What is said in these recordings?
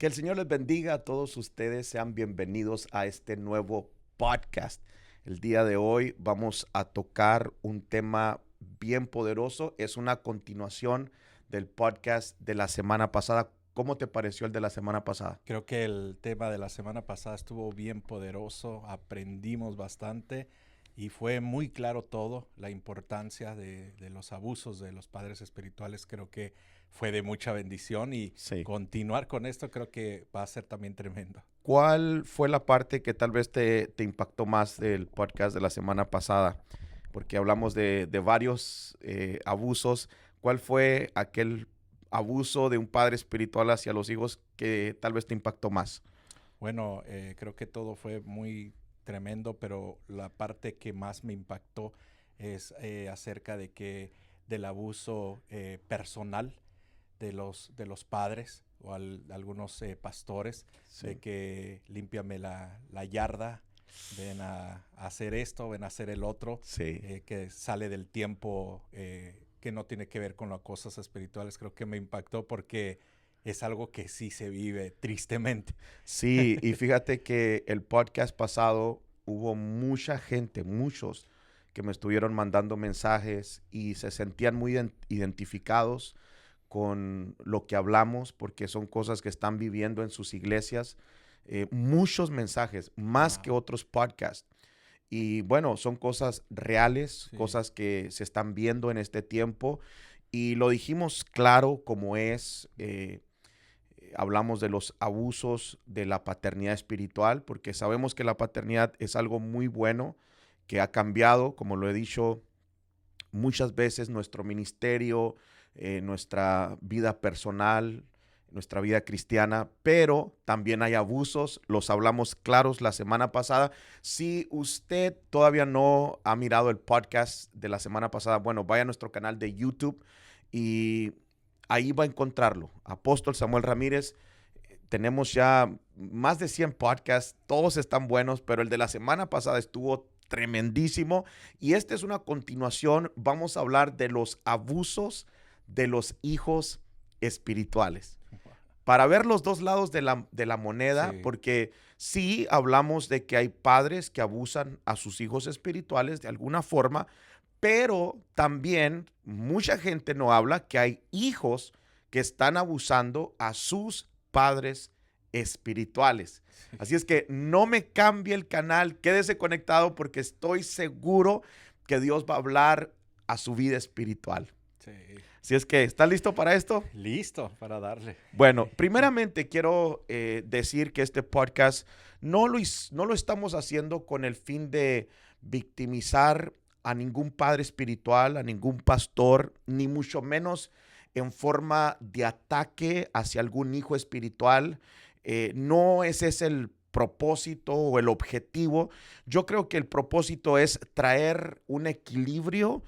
Que el Señor les bendiga a todos ustedes. Sean bienvenidos a este nuevo podcast. El día de hoy vamos a tocar un tema bien poderoso. Es una continuación del podcast de la semana pasada. ¿Cómo te pareció el de la semana pasada? Creo que el tema de la semana pasada estuvo bien poderoso, aprendimos bastante y fue muy claro todo, la importancia de los abusos de los padres espirituales. Creo que fue de mucha bendición y Sí. continuar con esto creo que va a ser también tremendo. ¿Cuál fue la parte que tal vez te impactó más del podcast de la semana pasada? Porque hablamos de varios abusos. ¿Cuál fue aquel abuso de un padre espiritual hacia los hijos que tal vez te impactó más? Bueno, creo que todo fue muy tremendo, pero la parte que más me impactó es acerca del abuso personal de los padres o algunos pastores, de Sí. que límpiame la yarda, ven a hacer esto, ven a hacer el otro, Sí. que sale del tiempo que no tiene que ver con las cosas espirituales. Creo que me impactó porque es algo que sí se vive tristemente. Sí, y fíjate que el podcast pasado hubo mucha gente, muchos que me estuvieron mandando mensajes y se sentían muy identificados con lo que hablamos porque son cosas que están viviendo en sus iglesias. Muchos mensajes, más que Wow. otros podcasts. Y bueno, son cosas reales, Sí, cosas que se están viendo en este tiempo. Y lo dijimos claro como es. Hablamos de los abusos de la paternidad espiritual, porque sabemos que la paternidad es algo muy bueno, que ha cambiado, como lo he dicho muchas veces, nuestro ministerio, nuestra vida personal, nuestra vida cristiana, pero también hay abusos, los hablamos claros la semana pasada. Si usted todavía no ha mirado el podcast de la semana pasada, bueno, vaya a nuestro canal de YouTube y ahí va a encontrarlo. Apóstol Samuel Ramírez. Tenemos ya más de 100 podcasts, todos están buenos, pero el de la semana pasada estuvo tremendísimo. Y esta es una continuación. Vamos a hablar de los abusos de los hijos espirituales. Para ver los dos lados de la moneda, sí, porque sí hablamos de que hay padres que abusan a sus hijos espirituales de alguna forma, pero también mucha gente no habla que hay hijos que están abusando a sus padres espirituales. Así es que no me cambie el canal, quédese conectado porque estoy seguro que Dios va a hablar a su vida espiritual. sí. Así es que, ¿está listo para esto? Listo para darle. Bueno, primeramente quiero decir que este podcast no lo estamos haciendo con el fin de victimizar a ningún padre espiritual, a ningún pastor, ni mucho menos en forma de ataque hacia algún hijo espiritual. No ese es el propósito o el objetivo. Yo creo que el propósito es traer un equilibrio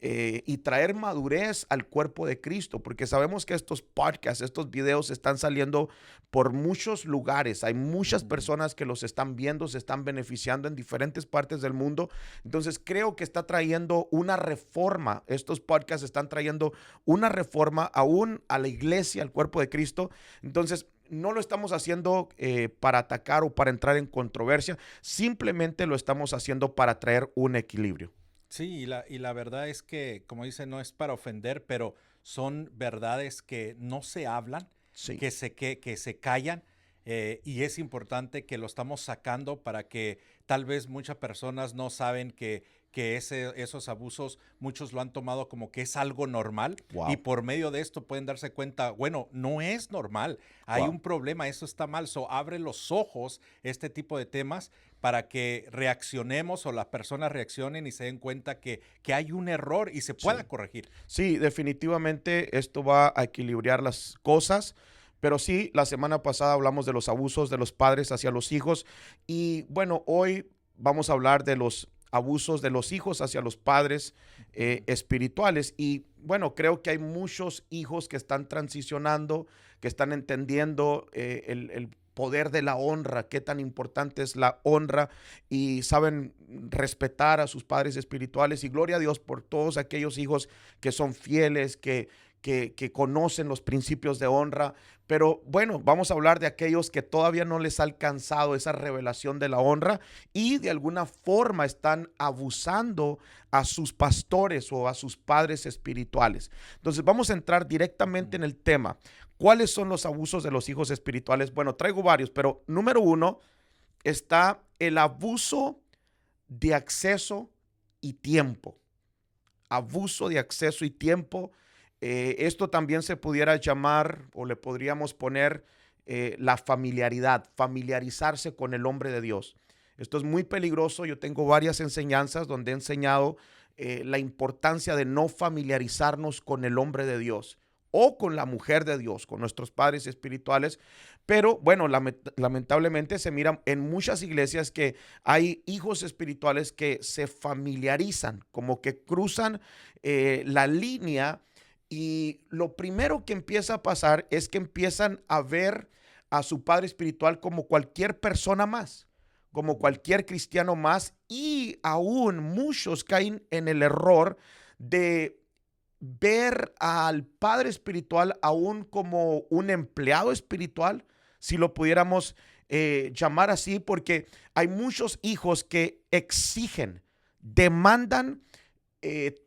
y traer madurez al cuerpo de Cristo, porque sabemos que estos podcasts, estos videos están saliendo por muchos lugares. Hay muchas Mm. personas que los están viendo, se están beneficiando en diferentes partes del mundo. Entonces creo que está trayendo una reforma. Estos podcasts están trayendo una reforma aún a la iglesia, al cuerpo de Cristo. Entonces no lo estamos haciendo para atacar o para entrar en controversia. Simplemente lo estamos haciendo para traer un equilibrio. Sí, y la verdad es que, como dice, no es para ofender, pero son verdades que no se hablan, Sí. que se callan, y es importante que lo estamos sacando para que tal vez muchas personas no saben esos abusos, muchos lo han tomado como que es algo normal, y Wow. por medio de esto pueden darse cuenta, bueno, no es normal, hay Wow. un problema, eso está mal, abre los ojos este tipo de temas para que reaccionemos o las personas reaccionen y se den cuenta que hay un error y se pueda Sí. corregir. Sí, definitivamente esto va a equilibrar las cosas, pero sí, la semana pasada hablamos de los abusos de los padres hacia los hijos y bueno, hoy vamos a hablar de los abusos de los hijos hacia los padres Ujú. espirituales y bueno, creo que hay muchos hijos que están transicionando, que están entendiendo el poder de la honra, qué tan importante es la honra y saben respetar a sus padres espirituales y gloria a Dios por todos aquellos hijos que son fieles, que conocen los principios de honra. Pero bueno, vamos a hablar de aquellos que todavía no les ha alcanzado esa revelación de la honra y de alguna forma están abusando a sus pastores o a sus padres espirituales. Entonces vamos a entrar directamente en el tema. ¿Cuáles son los abusos de los hijos espirituales? Bueno, traigo varios, pero número uno está el abuso de acceso y tiempo. Abuso de acceso y tiempo. Esto también se pudiera llamar o le podríamos poner la familiaridad, familiarizarse con el hombre de Dios. Esto es muy peligroso. Yo tengo varias enseñanzas donde he enseñado la importancia de no familiarizarnos con el hombre de Dios o con la mujer de Dios, con nuestros padres espirituales. Pero bueno, lamentablemente se mira en muchas iglesias que hay hijos espirituales que se familiarizan, como que cruzan la línea, y lo primero que empieza a pasar es que empiezan a ver a su padre espiritual como cualquier persona más, como cualquier cristiano más, y aún muchos caen en el error de ver al padre espiritual aún como un empleado espiritual, si lo pudiéramos llamar así, porque hay muchos hijos que exigen, demandan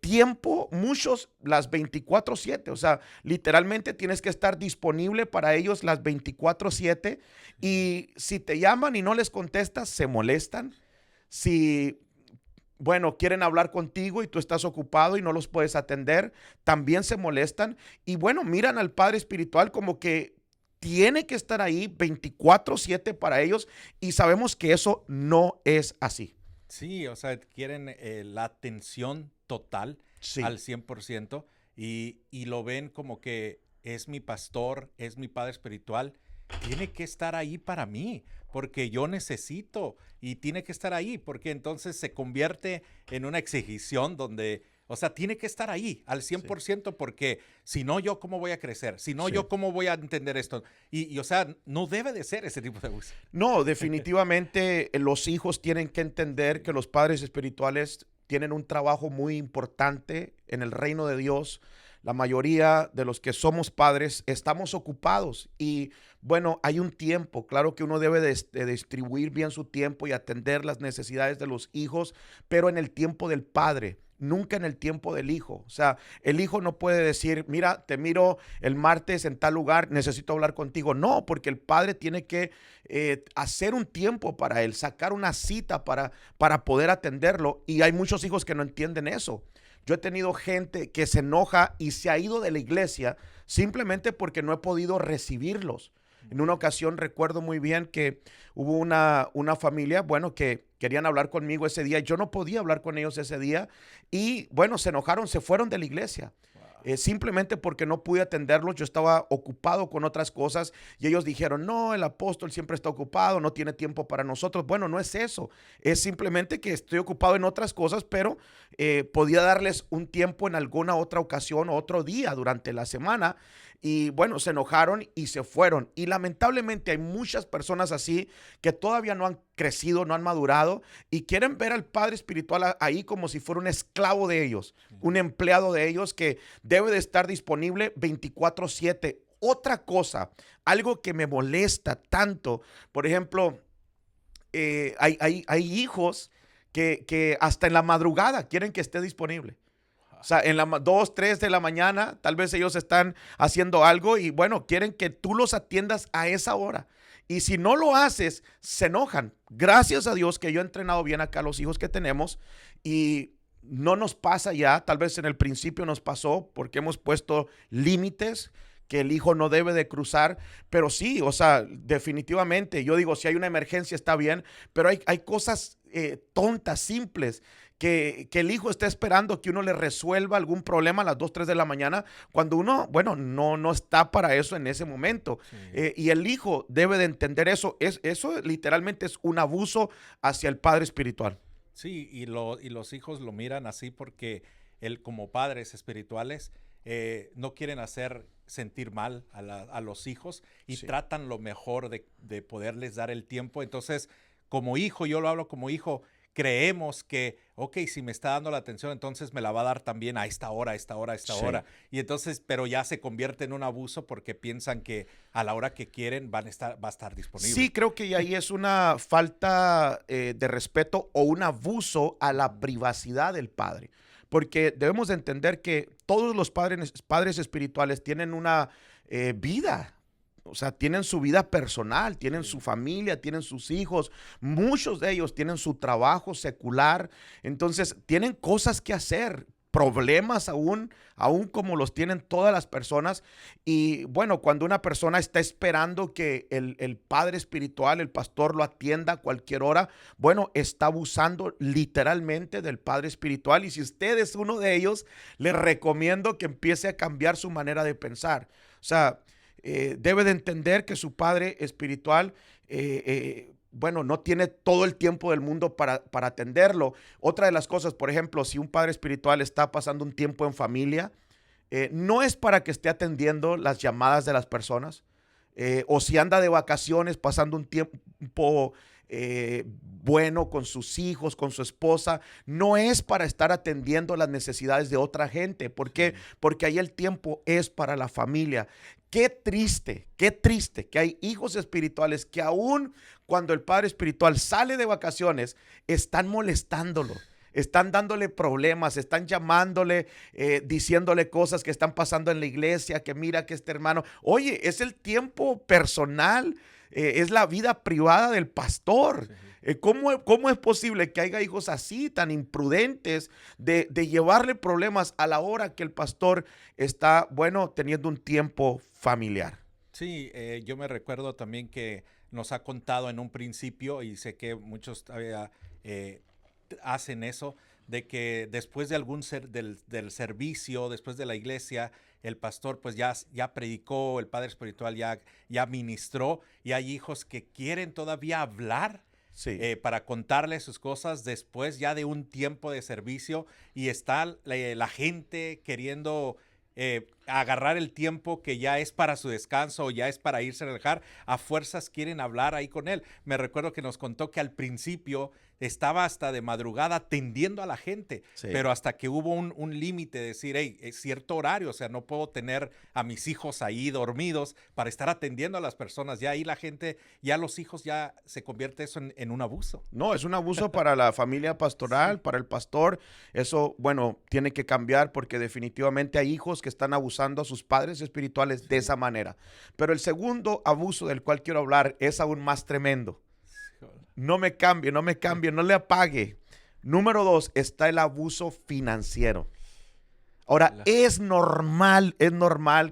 tiempo, muchos las 24/7, o sea, literalmente tienes que estar disponible para ellos las 24/7, y si te llaman y no les contestas, se molestan. Si bueno, quieren hablar contigo y tú estás ocupado y no los puedes atender, también se molestan. Y bueno, miran al padre espiritual como que tiene que estar ahí 24/7 para ellos, y sabemos que eso no es así. Sí, o sea, quieren la atención total Sí, al 100% y lo ven como que es mi pastor, es mi padre espiritual, tiene que estar ahí para mí, porque yo necesito y tiene que estar ahí, porque entonces se convierte en una exigición donde, o sea, tiene que estar ahí al cien sí, por ciento porque si no, yo cómo voy a crecer, si no, sí. yo cómo voy a entender esto. O sea, no debe de ser ese tipo de abuso. No, definitivamente los hijos tienen que entender que los padres espirituales tienen un trabajo muy importante en el reino de Dios. La mayoría de los que somos padres estamos ocupados y bueno, hay un tiempo, claro que uno debe de distribuir bien su tiempo y atender las necesidades de los hijos, pero en el tiempo del padre, nunca en el tiempo del hijo. O sea, el hijo no puede decir, mira, te miro el martes en tal lugar, necesito hablar contigo. No, porque el padre tiene que hacer un tiempo para él, sacar una cita para poder atenderlo. Y hay muchos hijos que no entienden eso. Yo he tenido gente que se enoja y se ha ido de la iglesia simplemente porque no he podido recibirlos. En una ocasión recuerdo muy bien que hubo una familia, bueno, que querían hablar conmigo ese día. Yo no podía hablar con ellos ese día y bueno, se enojaron, se fueron de la iglesia. Simplemente porque no pude atenderlos, yo estaba ocupado con otras cosas y ellos dijeron, no, el apóstol siempre está ocupado, no tiene tiempo para nosotros. Bueno, no es eso, es simplemente que estoy ocupado en otras cosas, pero podía darles un tiempo en alguna otra ocasión o otro día durante la semana. Y bueno, se enojaron y se fueron. Y lamentablemente hay muchas personas así que todavía no han crecido, no han madurado y quieren ver al padre espiritual ahí como si fuera un esclavo de ellos, un empleado de ellos que debe de estar disponible 24/7. Otra cosa, algo que me molesta tanto, por ejemplo, hay hijos que hasta en la madrugada quieren que esté disponible. O sea, en las 2, 3 de la mañana, tal vez ellos están haciendo algo y bueno, quieren que tú los atiendas a esa hora. Y si no lo haces, se enojan. Gracias a Dios que yo he entrenado bien acá a los hijos que tenemos y no nos pasa ya. Tal vez en el principio nos pasó porque hemos puesto límites que el hijo no debe de cruzar, pero sí, o sea, definitivamente, yo digo, si hay una emergencia está bien, pero hay cosas tontas, simples, que el hijo está esperando que uno le resuelva algún problema a las 2, 3 de la mañana, cuando uno, bueno, no está para eso en ese momento. Sí. Y el hijo debe de entender eso. Eso literalmente es un abuso hacia el padre espiritual. Sí, y los hijos lo miran así porque él, como padres espirituales, no quieren hacer sentir mal a los hijos y Sí, tratan lo mejor de poderles dar el tiempo. Entonces, como hijo, yo lo hablo como hijo, creemos que, ok, si me está dando la atención, entonces me la va a dar también a esta hora, a esta hora, a esta Sí. hora. Y entonces, pero ya se convierte en un abuso porque piensan que a la hora que quieren va a estar disponible. Sí, creo que ahí es una falta de respeto o un abuso a la privacidad del padre. Porque debemos de entender que todos los padres espirituales tienen una vida. O sea, tienen su vida personal, tienen su Sí. familia, tienen sus hijos. Muchos de ellos tienen su trabajo secular. Entonces, tienen cosas que hacer, problemas aún como los tienen todas las personas. Y bueno, cuando una persona está esperando que el padre espiritual, el pastor, lo atienda a cualquier hora, bueno, está abusando literalmente del padre espiritual. Y si usted es uno de ellos, le recomiendo que empiece a cambiar su manera de pensar. O sea, debe de entender que su padre espiritual, bueno, no tiene todo el tiempo del mundo para atenderlo. Otra de las cosas, por ejemplo, si un padre espiritual está pasando un tiempo en familia, no es para que esté atendiendo las llamadas de las personas, o si anda de vacaciones pasando un tiempo bueno con sus hijos, con su esposa, no es para estar atendiendo las necesidades de otra gente. ¿Por qué? Porque ahí el tiempo es para la familia. Qué triste que hay hijos espirituales que aún cuando el padre espiritual sale de vacaciones, están molestándolo. Están dándole problemas, están llamándole, diciéndole cosas que están pasando en la iglesia, que mira que este hermano, oye, es el tiempo personal, es la vida privada del pastor. Sí. ¿Cómo es posible que haya hijos así, tan imprudentes, de llevarle problemas a la hora que el pastor está, bueno, teniendo un tiempo familiar? Sí, yo me recuerdo también que nos ha contado en un principio, y sé que muchos todavía hacen eso, de que después de del servicio, después de la iglesia, el pastor pues ya predicó, el padre espiritual ya ministró, y hay hijos que quieren todavía hablar Sí. para contarle sus cosas después ya de un tiempo de servicio, y está la gente queriendo agarrar el tiempo que ya es para su descanso o ya es para irse a relajar, a fuerzas quieren hablar ahí con él. Me recuerdo que nos contó que al principio estaba hasta de madrugada atendiendo a la gente, Sí. pero hasta que hubo un límite de decir, hey, es cierto horario, o sea, no puedo tener a mis hijos ahí dormidos para estar atendiendo a las personas. Ya ahí la gente, ya los hijos, ya se convierte eso en un abuso. No, es un abuso para la familia pastoral, Sí. para el pastor. Eso, bueno, tiene que cambiar porque definitivamente hay hijos que están abusando a sus padres espirituales de Sí. esa manera. Pero el segundo abuso del cual quiero hablar es aún más tremendo. No me cambie, no le apague. Número 2, está el abuso financiero. Ahora, es normal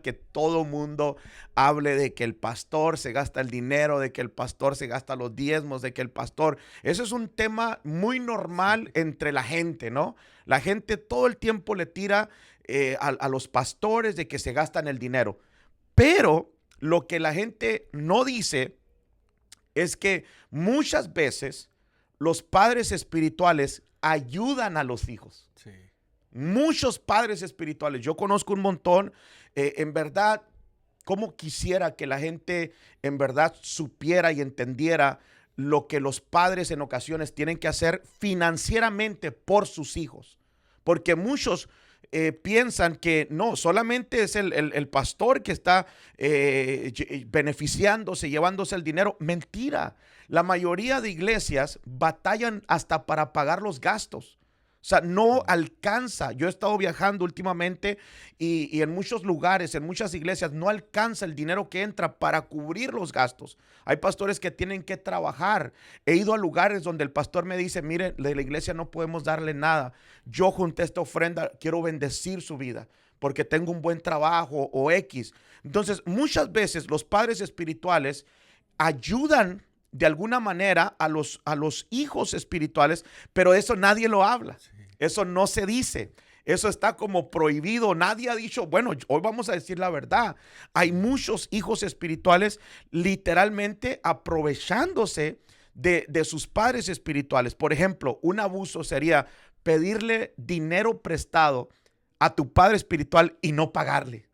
que todo mundo hable de que el pastor se gasta el dinero, de que el pastor se gasta los diezmos, de que el pastor... Eso es un tema muy normal entre la gente, ¿no? La gente todo el tiempo le tira a los pastores de que se gastan el dinero. Pero lo que la gente no dice es que muchas veces los padres espirituales ayudan a los hijos. Sí. Muchos padres espirituales, yo conozco un montón, en verdad, cómo quisiera que la gente en verdad supiera y entendiera lo que los padres en ocasiones tienen que hacer financieramente por sus hijos. Porque muchos piensan que no, solamente es el pastor que está beneficiándose, llevándose el dinero. Mentira. La mayoría de iglesias batallan hasta para pagar los gastos. O sea, no alcanza. Yo he estado viajando últimamente y en muchos lugares, en muchas iglesias, no alcanza el dinero que entra para cubrir los gastos. Hay pastores que tienen que trabajar. He ido a lugares donde el pastor me dice, mire, de la iglesia no podemos darle nada. Yo junté esta ofrenda, quiero bendecir su vida porque tengo un buen trabajo o X. Entonces, muchas veces los padres espirituales ayudan de alguna manera a los hijos espirituales, pero eso nadie lo habla. Sí. Eso no se dice. Eso está como prohibido. Nadie ha dicho, bueno, hoy vamos a decir la verdad. Hay muchos hijos espirituales literalmente aprovechándose de sus padres espirituales. Por ejemplo, un abuso sería pedirle dinero prestado a tu padre espiritual y no pagarle.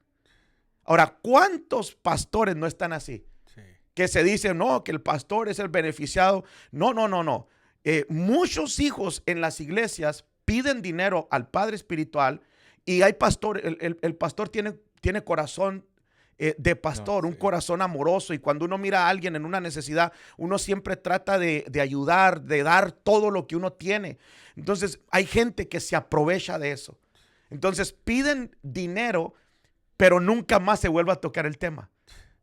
Ahora, ¿cuántos pastores no están así? Sí. Que se dice, no, que el pastor es el beneficiado. No. Muchos hijos en las iglesias piden dinero al padre espiritual y hay pastor, el pastor tiene corazón de pastor, No, un sí. corazón amoroso, y cuando uno mira a alguien en una necesidad, uno siempre trata de ayudar, de dar todo lo que uno tiene. Entonces hay gente que se aprovecha de eso. Entonces piden dinero, pero nunca más se vuelve a tocar el tema.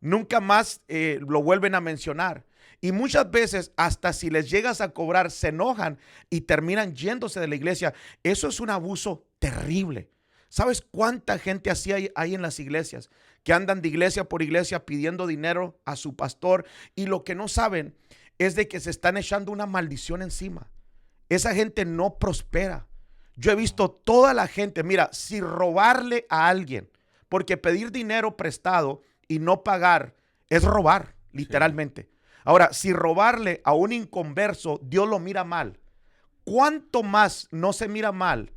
Nunca más lo vuelven a mencionar. Y muchas veces, hasta si les llegas a cobrar, se enojan y terminan yéndose de la iglesia. Eso es un abuso terrible. ¿Sabes cuánta gente así hay en las iglesias? Que andan de iglesia por iglesia pidiendo dinero a su pastor, y lo que no saben es de que se están echando una maldición encima. Esa gente no prospera. Yo he visto toda la gente, mira, si robarle a alguien, porque pedir dinero prestado y no pagar es robar, literalmente. Ahora, si robarle a un inconverso, Dios lo mira mal. ¿Cuánto más no se mira mal,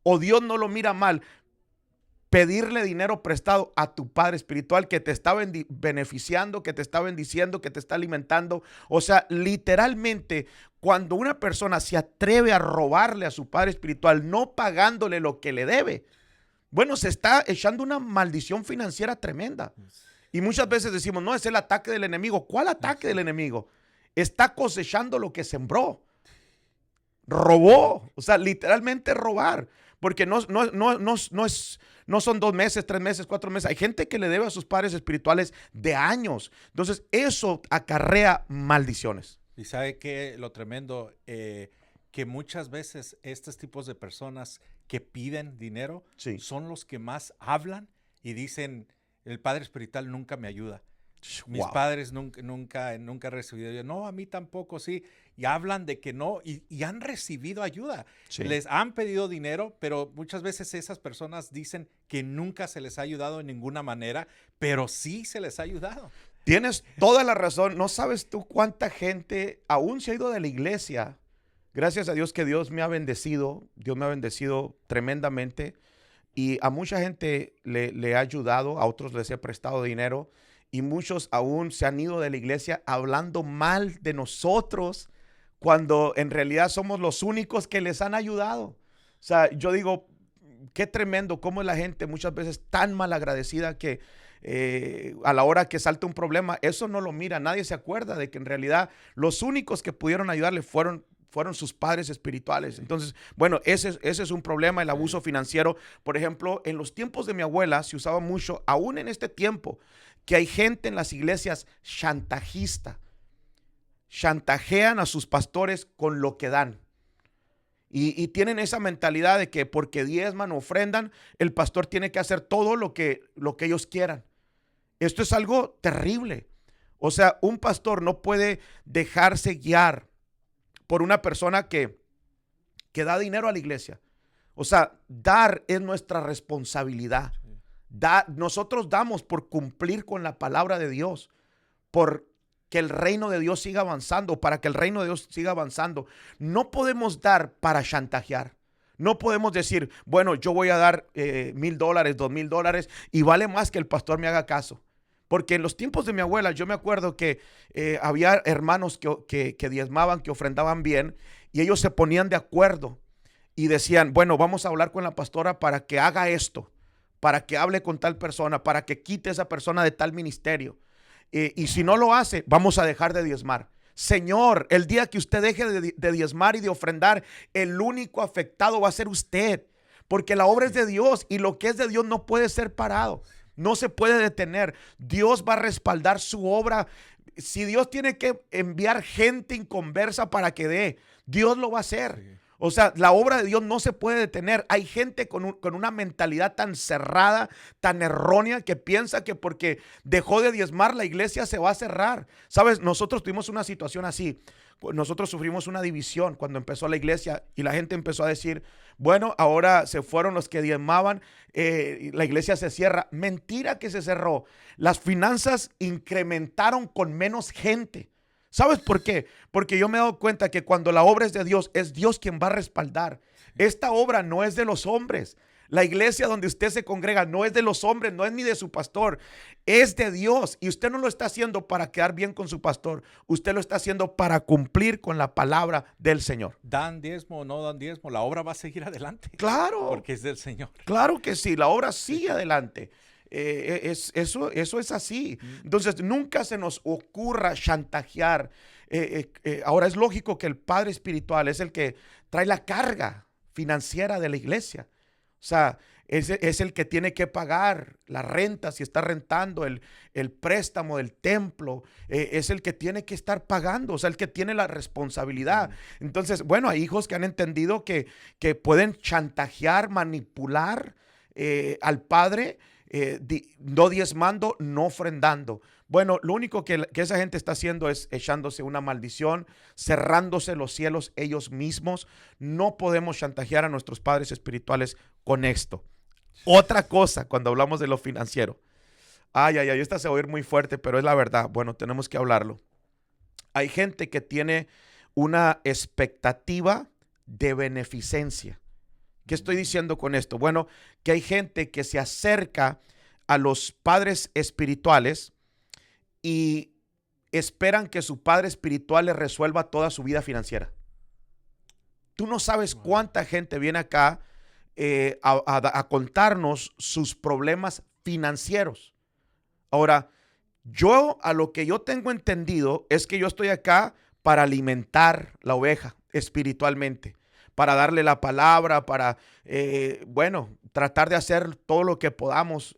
o Dios no lo mira mal, pedirle dinero prestado a tu padre espiritual que te está beneficiando, que te está bendiciendo, que te está alimentando? O sea, literalmente, cuando una persona se atreve a robarle a su padre espiritual, no pagándole lo que le debe, bueno, se está echando una maldición financiera tremenda. Y muchas veces decimos, no, es el ataque del enemigo. ¿Cuál ataque del enemigo? Está cosechando lo que sembró. Robó, o sea, literalmente robar. Porque no son 2 meses, 3 meses, 4 meses. Hay gente que le debe a sus padres espirituales de años. Entonces, eso acarrea maldiciones. Y sabe que lo tremendo, que muchas veces estos tipos de personas que piden dinero Sí. son los que más hablan y dicen, el padre espiritual nunca me ayuda. Mis Wow. padres nunca han recibido ayuda. No, a mí tampoco, sí. Y hablan de que no, y han recibido ayuda. Sí. Les han pedido dinero, pero muchas veces esas personas dicen que nunca se les ha ayudado de ninguna manera, pero sí se les ha ayudado. Tienes toda la razón. No sabes tú cuánta gente aún se ha ido de la iglesia. Gracias a Dios que Dios me ha bendecido. Dios me ha bendecido tremendamente. Y a mucha gente le ha ayudado, a otros les he prestado dinero. Y muchos aún se han ido de la iglesia hablando mal de nosotros, cuando en realidad somos los únicos que les han ayudado. O sea, yo digo, qué tremendo cómo es la gente muchas veces tan mal agradecida que a la hora que salta un problema, eso no lo mira. Nadie se acuerda de que en realidad los únicos que pudieron ayudarle fueron sus padres espirituales. Entonces, bueno, ese es un problema, el abuso financiero. Por ejemplo, en los tiempos de mi abuela se usaba mucho, aún en este tiempo, que hay gente en las iglesias chantajista. Chantajean a sus pastores con lo que dan. Y tienen esa mentalidad de que porque diezman o ofrendan, el pastor tiene que hacer todo lo que ellos quieran. Esto es algo terrible. O sea, un pastor no puede dejarse guiar por una persona que da dinero a la iglesia. O sea, dar es nuestra responsabilidad. Nosotros damos por cumplir con la palabra de Dios, por que el reino de Dios siga avanzando, para que el reino de Dios siga avanzando. No podemos dar para chantajear. No podemos decir, bueno, yo voy a dar $1,000, $2,000 y vale más que el pastor me haga caso. Porque en los tiempos de mi abuela, yo me acuerdo que había hermanos que diezmaban, que ofrendaban bien, y ellos se ponían de acuerdo y decían, bueno, vamos a hablar con la pastora para que haga esto, para que hable con tal persona, para que quite a esa persona de tal ministerio. Y si no lo hace, vamos a dejar de diezmar. Señor, el día que usted deje de diezmar y de ofrendar, el único afectado va a ser usted. Porque la obra es de Dios y lo que es de Dios no puede ser parado. No se puede detener. Dios va a respaldar su obra. Si Dios tiene que enviar gente inconversa para que dé, Dios lo va a hacer. Sí. O sea, la obra de Dios no se puede detener. Hay gente con una mentalidad tan cerrada, tan errónea, que piensa que porque dejó de diezmar la iglesia se va a cerrar. ¿Sabes? Nosotros tuvimos una situación así. Nosotros sufrimos una división cuando empezó la iglesia y la gente empezó a decir, bueno, ahora se fueron los que diezmaban, la iglesia se cierra. Mentira que se cerró. Las finanzas incrementaron con menos gente. ¿Sabes por qué? Porque yo me he dado cuenta que cuando la obra es de Dios, es Dios quien va a respaldar. Esta obra no es de los hombres. La iglesia donde usted se congrega no es de los hombres, no es ni de su pastor, es de Dios. Y usted no lo está haciendo para quedar bien con su pastor, usted lo está haciendo para cumplir con la palabra del Señor. Dan diezmo o no dan diezmo, la obra va a seguir adelante. Claro, Porque es del Señor. claro que sí, la obra sigue adelante. Eso es así. Entonces, nunca se nos ocurra chantajear. Ahora es lógico que el padre espiritual es el que trae la carga financiera de la iglesia. O sea, es el que tiene que pagar la renta, si está rentando el préstamo del templo, es el que tiene que estar pagando, o sea, el que tiene la responsabilidad. Entonces, bueno, hay hijos que han entendido que pueden chantajear, manipular al padre, no diezmando, no ofrendando. Bueno, lo único que esa gente está haciendo es echándose una maldición, cerrándose los cielos ellos mismos. No podemos chantajear a nuestros padres espirituales con esto. Otra cosa, cuando hablamos de lo financiero. Ay, esta se va a oír muy fuerte, pero es la verdad. Bueno, tenemos que hablarlo. Hay gente que tiene una expectativa de beneficencia. ¿Qué estoy diciendo con esto? Bueno, que hay gente que se acerca a los padres espirituales y esperan que su padre espiritual les resuelva toda su vida financiera. Tú no sabes cuánta gente viene acá a contarnos sus problemas financieros. Ahora, yo a lo que yo tengo entendido es que yo estoy acá para alimentar la oveja espiritualmente, para darle la palabra, para, bueno, tratar de hacer todo lo que podamos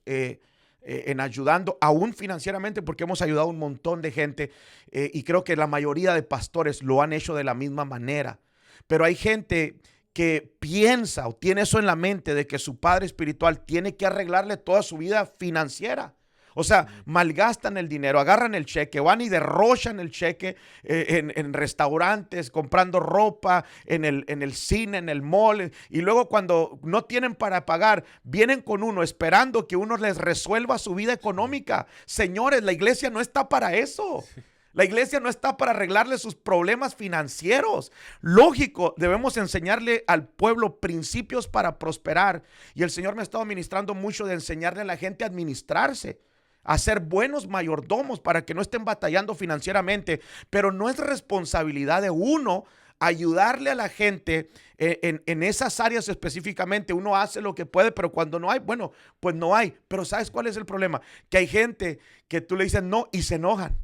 en ayudando, aún financieramente, porque hemos ayudado a un montón de gente y creo que la mayoría de pastores lo han hecho de la misma manera. Pero hay gente que piensa o tiene eso en la mente de que su padre espiritual tiene que arreglarle toda su vida financiera. O sea, malgastan el dinero, agarran el cheque, van y derrochan el cheque en restaurantes, comprando ropa, en el cine, en el mall. Y luego cuando no tienen para pagar, vienen con uno esperando que uno les resuelva su vida económica. Señores, la iglesia no está para eso. La iglesia no está para arreglarle sus problemas financieros. Lógico, debemos enseñarle al pueblo principios para prosperar. Y el Señor me ha estado ministrando mucho de enseñarle a la gente a administrarse, a ser buenos mayordomos para que no estén batallando financieramente. Pero no es responsabilidad de uno ayudarle a la gente en esas áreas específicamente. Uno hace lo que puede, pero cuando no hay, bueno, pues no hay. Pero ¿sabes cuál es el problema? Que hay gente que tú le dices no y se enojan.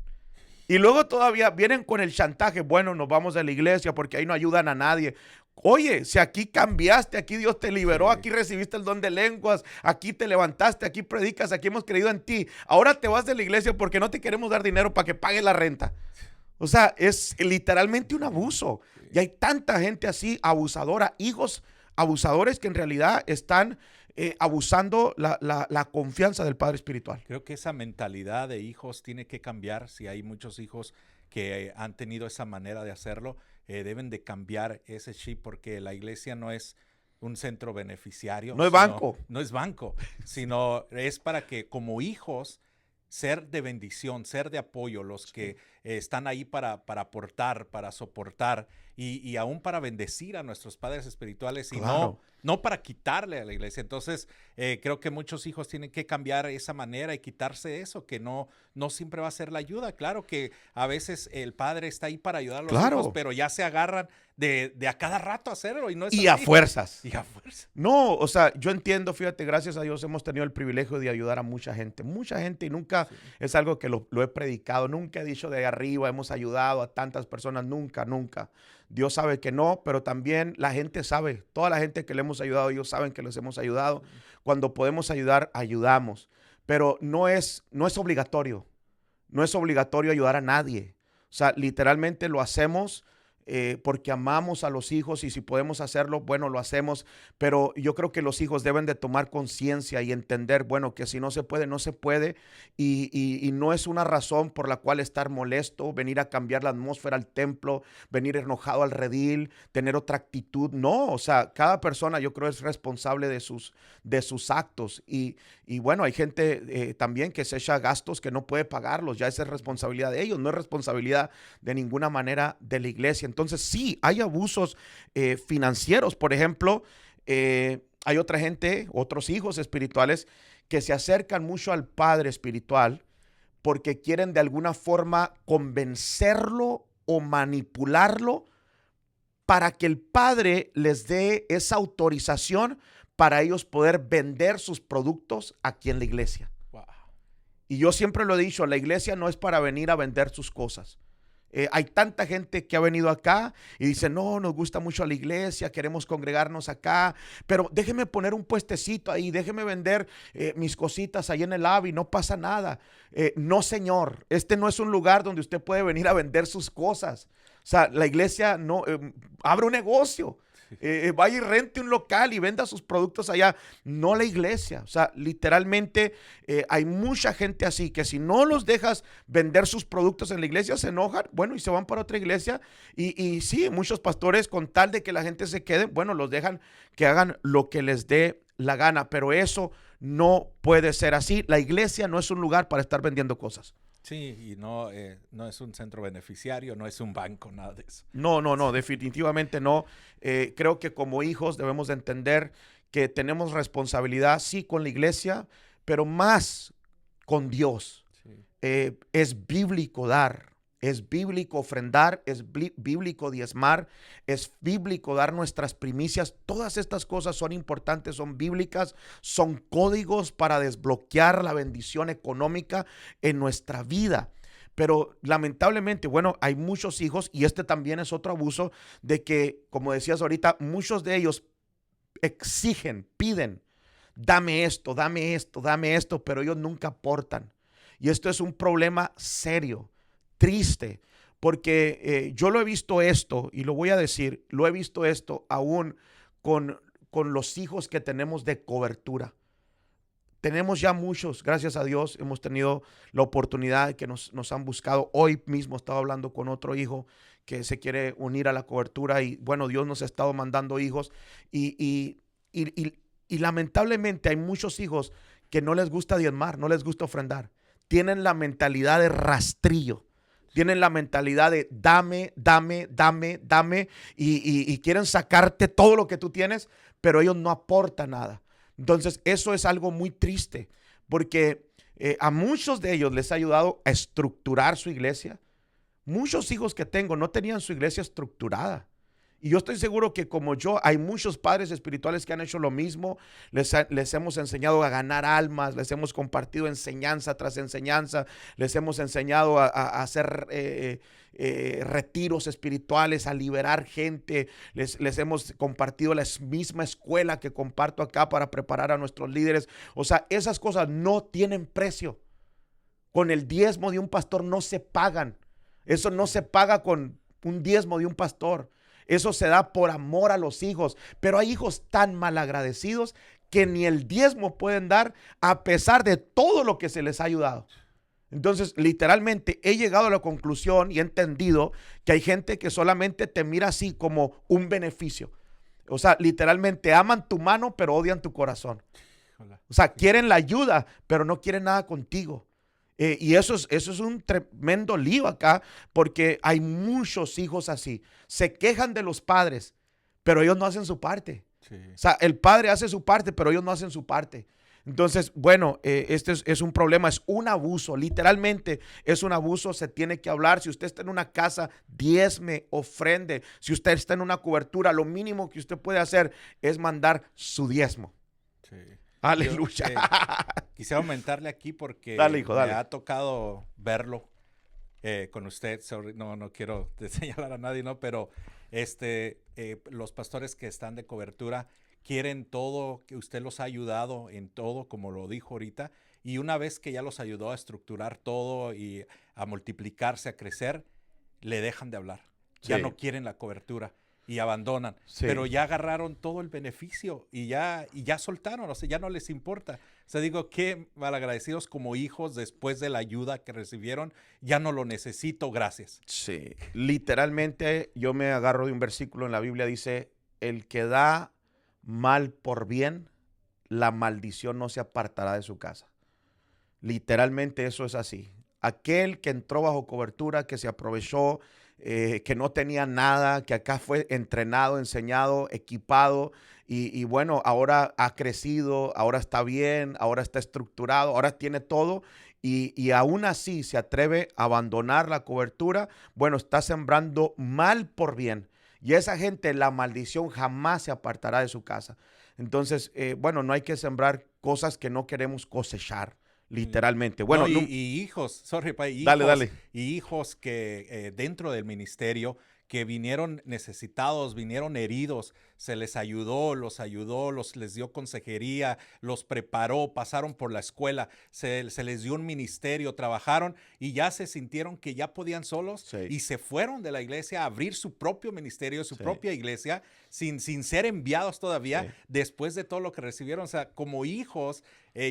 Y luego todavía vienen con el chantaje. Bueno, nos vamos de la iglesia porque ahí no ayudan a nadie. Oye, si aquí cambiaste, aquí Dios te liberó, aquí recibiste el don de lenguas, aquí te levantaste, aquí predicas, aquí hemos creído en ti. Ahora te vas de la iglesia porque no te queremos dar dinero para que pagues la renta. O sea, es literalmente un abuso. Y hay tanta gente así, abusadora, hijos abusadores que en realidad están abusando la confianza del padre espiritual. Creo que esa mentalidad de hijos tiene que cambiar. Si hay muchos hijos que han tenido esa manera de hacerlo, deben de cambiar ese chip, porque la iglesia no es un centro beneficiario. No es banco. No es banco, sino es para que como hijos ser de bendición, ser de apoyo, los que están ahí para aportar, para soportar y aún para bendecir a nuestros padres espirituales y Claro. no para quitarle a la iglesia. Entonces, creo que muchos hijos tienen que cambiar esa manera y quitarse eso, que no siempre va a ser la ayuda. Claro que a veces el padre está ahí para ayudar a los Claro. hijos, pero ya se agarran de a cada rato a hacerlo y no es Y así. a fuerzas. Y a fuerza. No, o sea, yo entiendo, fíjate, gracias a Dios hemos tenido el privilegio de ayudar a mucha gente y nunca es algo que lo he predicado, nunca he dicho de arriba, hemos ayudado a tantas personas, nunca. Dios sabe que no, pero también la gente sabe, toda la gente que le hemos ayudado, ellos saben que les hemos ayudado. Cuando podemos ayudar, ayudamos, pero no es obligatorio, no es obligatorio ayudar a nadie. O sea, literalmente lo hacemos porque amamos a los hijos y si podemos hacerlo, bueno, lo hacemos, pero yo creo que los hijos deben de tomar conciencia y entender, bueno, que si no se puede, no se puede y no es una razón por la cual estar molesto, venir a cambiar la atmósfera al templo, venir enojado al redil, tener otra actitud, no, o sea, cada persona yo creo es responsable de sus actos y bueno, hay gente también que se echa gastos que no puede pagarlos, ya esa es responsabilidad de ellos, no es responsabilidad de ninguna manera de la iglesia. Entonces sí, hay abusos financieros. Por ejemplo, hay otra gente, otros hijos espirituales que se acercan mucho al padre espiritual porque quieren de alguna forma convencerlo o manipularlo para que el padre les dé esa autorización para ellos poder vender sus productos aquí en la iglesia. Wow. Y yo siempre lo he dicho, la iglesia no es para venir a vender sus cosas. Hay tanta gente que ha venido acá y dice, no, nos gusta mucho la iglesia, queremos congregarnos acá, pero déjeme poner un puestecito ahí, déjeme vender mis cositas ahí en el lobby, no pasa nada. No, señor, este no es un lugar donde usted puede venir a vender sus cosas. O sea, la iglesia no, abre un negocio. Vaya y rente un local y venda sus productos allá, no la iglesia. O sea, literalmente hay mucha gente así que si no los dejas vender sus productos en la iglesia se enojan, bueno, y se van para otra iglesia. Y sí, muchos pastores con tal de que la gente se quede, bueno, los dejan que hagan lo que les dé la gana, pero eso no puede ser así. La iglesia no es un lugar para estar vendiendo cosas. Sí, y no, no es un centro beneficiario, no es un banco, nada de eso. No, definitivamente no. Creo que como hijos debemos de entender que tenemos responsabilidad, sí, con la iglesia, pero más con Dios. Sí. Es bíblico dar, es bíblico ofrendar, es bíblico diezmar, es bíblico dar nuestras primicias. Todas estas cosas son importantes, son bíblicas, son códigos para desbloquear la bendición económica en nuestra vida. Pero lamentablemente, bueno, hay muchos hijos y este también es otro abuso de que, como decías ahorita, muchos de ellos exigen, piden, dame esto, dame esto, dame esto, pero ellos nunca aportan. Y esto es un problema serio, triste, porque yo lo he visto esto, y lo voy a decir, lo he visto esto aún con los hijos que tenemos de cobertura. Tenemos ya muchos, gracias a Dios, hemos tenido la oportunidad de que nos han buscado. Hoy mismo estaba hablando con otro hijo que se quiere unir a la cobertura y bueno, Dios nos ha estado mandando hijos y lamentablemente hay muchos hijos que no les gusta diezmar, no les gusta ofrendar. Tienen la mentalidad de rastrillo. Tienen la mentalidad de dame, dame, dame, dame y quieren sacarte todo lo que tú tienes, pero ellos no aportan nada. Entonces, eso es algo muy triste porque a muchos de ellos les ha ayudado a estructurar su iglesia. Muchos hijos que tengo no tenían su iglesia estructurada. Y yo estoy seguro que como yo, hay muchos padres espirituales que han hecho lo mismo. Les hemos enseñado a ganar almas, les hemos compartido enseñanza tras enseñanza, les hemos enseñado a hacer retiros espirituales, a liberar gente. Les hemos compartido la misma escuela que comparto acá para preparar a nuestros líderes. O sea, esas cosas no tienen precio. Con el diezmo de un pastor no se pagan. Eso no se paga con un diezmo de un pastor. Eso se da por amor a los hijos, pero hay hijos tan malagradecidos que ni el diezmo pueden dar a pesar de todo lo que se les ha ayudado. Entonces, literalmente he llegado a la conclusión y he entendido que hay gente que solamente te mira así como un beneficio. O sea, literalmente aman tu mano, pero odian tu corazón. O sea, quieren la ayuda, pero no quieren nada contigo. Y eso es un tremendo lío acá, porque hay muchos hijos así. Se quejan de los padres, pero ellos no hacen su parte. Sí. O sea, el padre hace su parte, pero ellos no hacen su parte. Entonces, bueno, este es un problema, es un abuso, literalmente es un abuso, se tiene que hablar. Si usted está en una casa, diezme, ofrende. Si usted está en una cobertura, lo mínimo que usted puede hacer es mandar su diezmo. Sí. Aleluya. Yo, quisiera aumentarle aquí porque dale, hijo, dale. me ha tocado verlo con usted. No quiero señalar a nadie, ¿no? Pero los pastores que están de cobertura quieren todo, que usted los ha ayudado en todo, como lo dijo ahorita. Y una vez que ya los ayudó a estructurar todo y a multiplicarse, a crecer, le dejan de hablar. Sí. Ya no quieren la cobertura. Y abandonan, sí. Pero ya agarraron todo el beneficio y ya soltaron, o sea, ya no les importa. O sea, digo, qué malagradecidos como hijos después de la ayuda que recibieron, ya no lo necesito, gracias. Sí, literalmente yo me agarro de un versículo en la Biblia, dice, el que da mal por bien, la maldición no se apartará de su casa. Literalmente eso es así. Aquel que entró bajo cobertura, que se aprovechó, que no tenía nada, que acá fue entrenado, enseñado, equipado y bueno, ahora ha crecido, ahora está bien, ahora está estructurado, ahora tiene todo y aún así se atreve a abandonar la cobertura. Bueno, está sembrando mal por bien. Y esa gente, la maldición jamás se apartará de su casa. Entonces, bueno, no hay que sembrar cosas que no queremos cosechar, Mm. literalmente. No, Bueno, y hijos, sorry, dale, dale. hijos que dentro del ministerio que vinieron necesitados, vinieron heridos, se les ayudó, les dio consejería, los preparó, pasaron por la escuela, se les dio un ministerio, trabajaron y ya se sintieron que ya podían solos Sí, y se fueron de la iglesia a abrir su propio ministerio, su sí, propia iglesia, sin ser enviados todavía, sí. después de todo lo que recibieron. O sea, como hijos,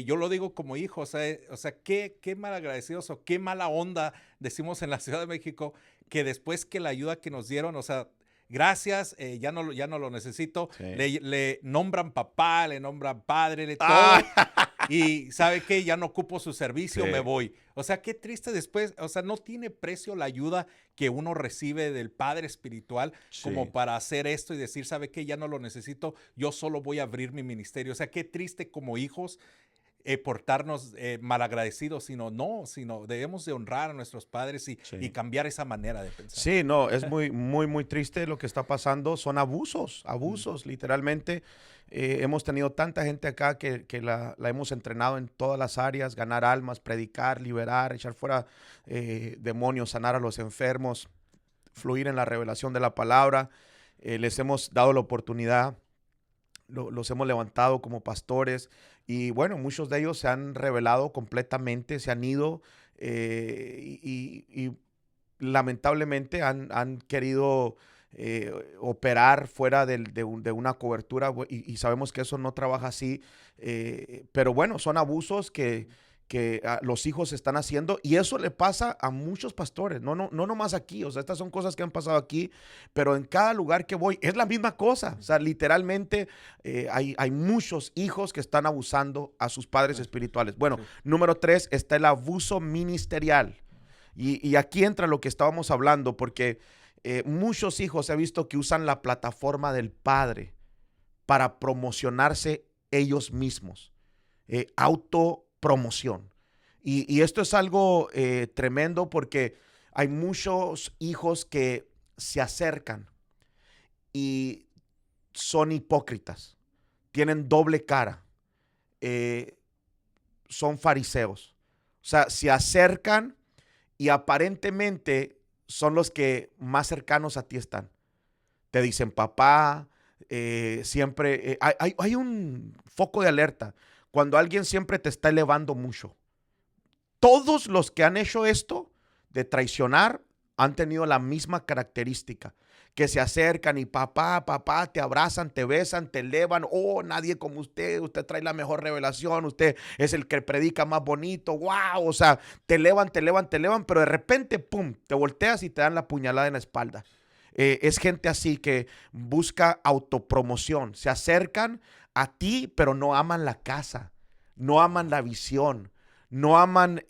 yo lo digo como hijo, o sea qué mal agradecidos o qué mala onda decimos en la Ciudad de México, que después que la ayuda que nos dieron, o sea, gracias, ya no lo necesito, Sí. le nombran papá, le nombran padre, Ah, todo, y sabe que ya no ocupo su servicio, me sí, voy. O sea, qué triste después, o sea, no tiene precio la ayuda que uno recibe del Padre Espiritual como sí. para hacer esto y decir, sabe que ya no lo necesito, yo solo voy a abrir mi ministerio. O sea, qué triste como hijos portarnos malagradecidos, sino debemos de honrar a nuestros padres y Sí. cambiar esa manera de pensar. Sí, no, es muy, muy, muy triste lo que está pasando. Son Mm. abusos, literalmente. Hemos tenido tanta gente acá que la hemos entrenado en todas las áreas, ganar almas, predicar, liberar, echar fuera demonios, sanar a los enfermos, fluir en la revelación de la palabra. Les hemos dado la oportunidad, los hemos levantado como pastores y bueno, muchos de ellos se han revelado completamente, se han ido y lamentablemente han querido operar fuera de una cobertura y sabemos que eso no trabaja así, pero bueno, son abusos que los hijos están haciendo y eso le pasa a muchos pastores, no nomás aquí, o sea, estas son cosas que han pasado aquí, pero en cada lugar que voy es la misma cosa, o sea, literalmente hay muchos hijos que están abusando a sus padres Sí, espirituales. Bueno, sí. número 3 está el abuso ministerial. Y aquí entra lo que estábamos hablando, porque muchos hijos he visto que usan la plataforma del padre para promocionarse ellos mismos, autopromoción. Y esto es algo tremendo porque hay muchos hijos que se acercan y son hipócritas, tienen doble cara, eh, son fariseos. O sea, se acercan y aparentemente son los que más cercanos a ti están. Te dicen papá, siempre hay un foco de alerta cuando alguien siempre te está elevando mucho. Todos los que han hecho esto de traicionar han tenido la misma característica, que se acercan y papá, te abrazan, te besan, te elevan. Oh, nadie como usted trae la mejor revelación, usted es el que predica más bonito, wow, o sea, te elevan, pero de repente, pum, te volteas y te dan la puñalada en la espalda. Es gente así que busca autopromoción, se acercan a ti, pero no aman la casa, no aman la visión, no aman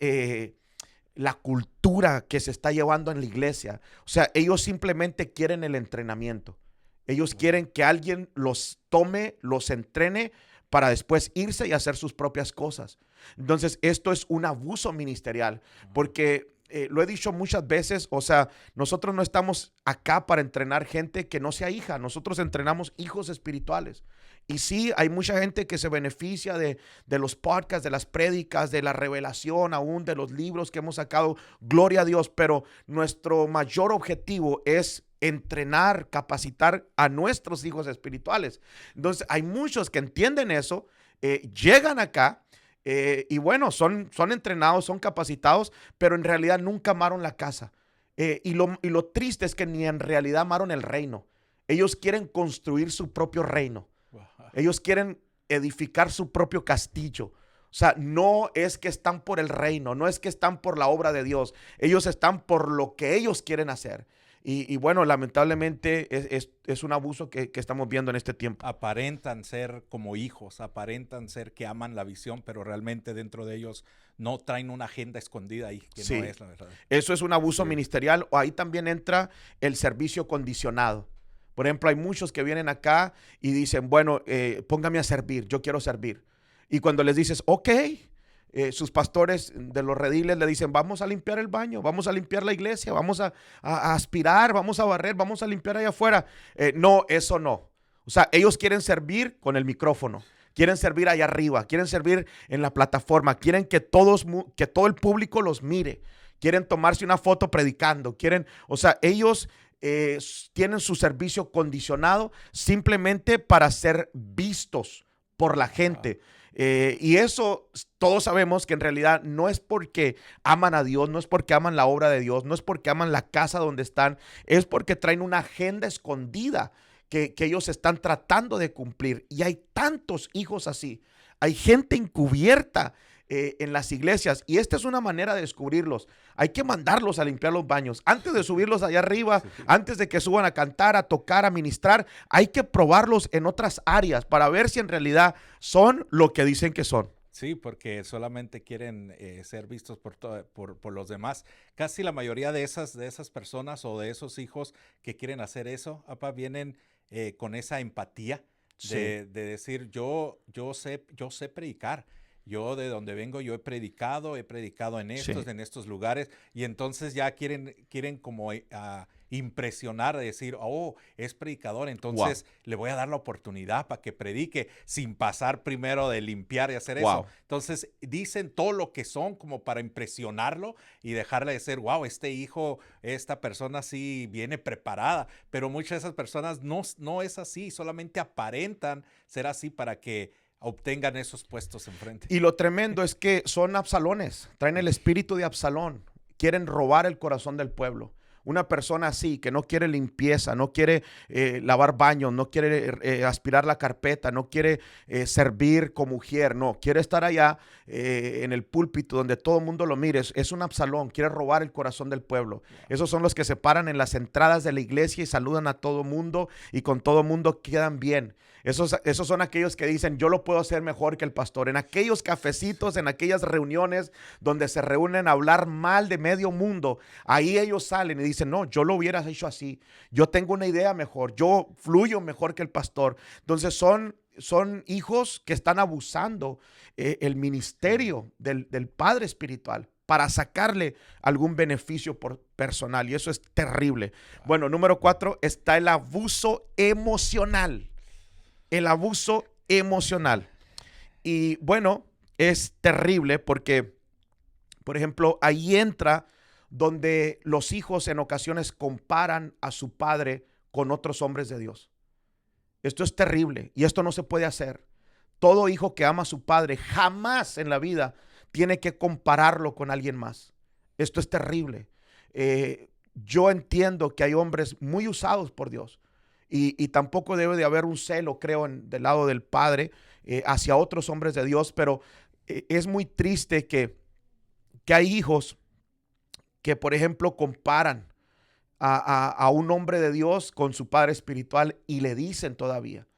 la cultura que se está llevando en la iglesia. O sea, ellos simplemente quieren el entrenamiento. Ellos Wow. quieren que alguien los tome, los entrene para después irse y hacer sus propias cosas. Entonces, esto es un abuso ministerial porque lo he dicho muchas veces, o sea, nosotros no estamos acá para entrenar gente que no sea hija, nosotros entrenamos hijos espirituales. Y sí, hay mucha gente que se beneficia de los podcasts, de las prédicas, de la revelación, aún de los libros que hemos sacado. Gloria a Dios, pero nuestro mayor objetivo es entrenar, capacitar a nuestros hijos espirituales. Entonces, hay muchos que entienden eso, llegan acá y bueno, son entrenados, son capacitados, pero en realidad nunca amaron la casa. Y lo triste es que ni en realidad amaron el reino. Ellos quieren construir su propio reino. Wow. Ellos quieren edificar su propio castillo. O sea, no es que están por el reino, no es que están por la obra de Dios. Ellos están por lo que ellos quieren hacer. Y bueno, lamentablemente es un abuso que estamos viendo en este tiempo. Aparentan ser como hijos, aparentan ser que aman la visión, pero realmente dentro de ellos no traen una agenda escondida ahí, que Sí, no es la verdad. eso es un abuso Sí. ministerial. O ahí también entra el servicio condicionado. Por ejemplo, hay muchos que vienen acá y dicen, bueno, póngame a servir, yo quiero servir. Y cuando les dices, ok, sus pastores de los rediles le dicen, vamos a limpiar el baño, vamos a limpiar la iglesia, vamos a aspirar, vamos a barrer, vamos a limpiar allá afuera. No, eso no. O sea, ellos quieren servir con el micrófono, quieren servir allá arriba, quieren servir en la plataforma, quieren que todo el público los mire, quieren tomarse una foto predicando, quieren, o sea, ellos tienen su servicio condicionado simplemente para ser vistos por la gente. Y eso todos sabemos que en realidad no es porque aman a Dios, no es porque aman la obra de Dios, no es porque aman la casa donde están, es porque traen una agenda escondida que ellos están tratando de cumplir. Y hay tantos hijos así, hay gente encubierta en las iglesias, y esta es una manera de descubrirlos. Hay que mandarlos a limpiar los baños antes de subirlos allá arriba, antes de que suban a cantar, a tocar, a ministrar. Hay que probarlos en otras áreas para ver si en realidad son lo que dicen que son. Sí, porque solamente quieren ser vistos por los demás. Casi la mayoría de esas personas o de esos hijos que quieren hacer eso, papá, vienen con esa empatía Sí. de decir, yo sé predicar. Yo de donde vengo, yo he predicado en Sí. en estos lugares, y entonces ya quieren como impresionar, decir, oh, es predicador, entonces le voy a dar la oportunidad para que predique sin pasar primero de limpiar y hacer eso. Entonces dicen todo lo que son como para impresionarlo y dejarle de decir, wow, este hijo, esta persona sí viene preparada, pero muchas de esas personas no es así, solamente aparentan ser así para que obtengan esos puestos enfrente. Y lo tremendo es que son Absalones, traen el espíritu de Absalón, quieren robar el corazón del pueblo. Una persona así que no quiere limpieza, no quiere lavar baños, no quiere aspirar la carpeta, no quiere servir como mujer, no, quiere estar allá en el púlpito donde todo el mundo lo mire. Es un Absalón, quiere robar el corazón del pueblo. Esos son los que se paran en las entradas de la iglesia y saludan a todo mundo, y con todo mundo quedan bien. Esos son aquellos que dicen, yo lo puedo hacer mejor que el pastor. En aquellos cafecitos, en aquellas reuniones donde se reúnen a hablar mal de medio mundo, ahí ellos salen y dicen, no, yo lo hubiera hecho así. Yo tengo una idea mejor, yo fluyo mejor que el pastor. Entonces son hijos que están abusando el ministerio del padre espiritual para sacarle algún beneficio personal, y eso es terrible. Bueno, número 4 está el abuso emocional. El abuso emocional. Y bueno, es terrible porque, por ejemplo, ahí entra donde los hijos en ocasiones comparan a su padre con otros hombres de Dios. Esto es terrible y esto no se puede hacer. Todo hijo que ama a su padre jamás en la vida tiene que compararlo con alguien más. Esto es terrible. Yo entiendo que hay hombres muy usados por Dios. Y tampoco debe de haber un celo, creo, del lado del padre hacia otros hombres de Dios, pero es muy triste que hay hijos que, por ejemplo, comparan a un hombre de Dios con su padre espiritual y le dicen todavía.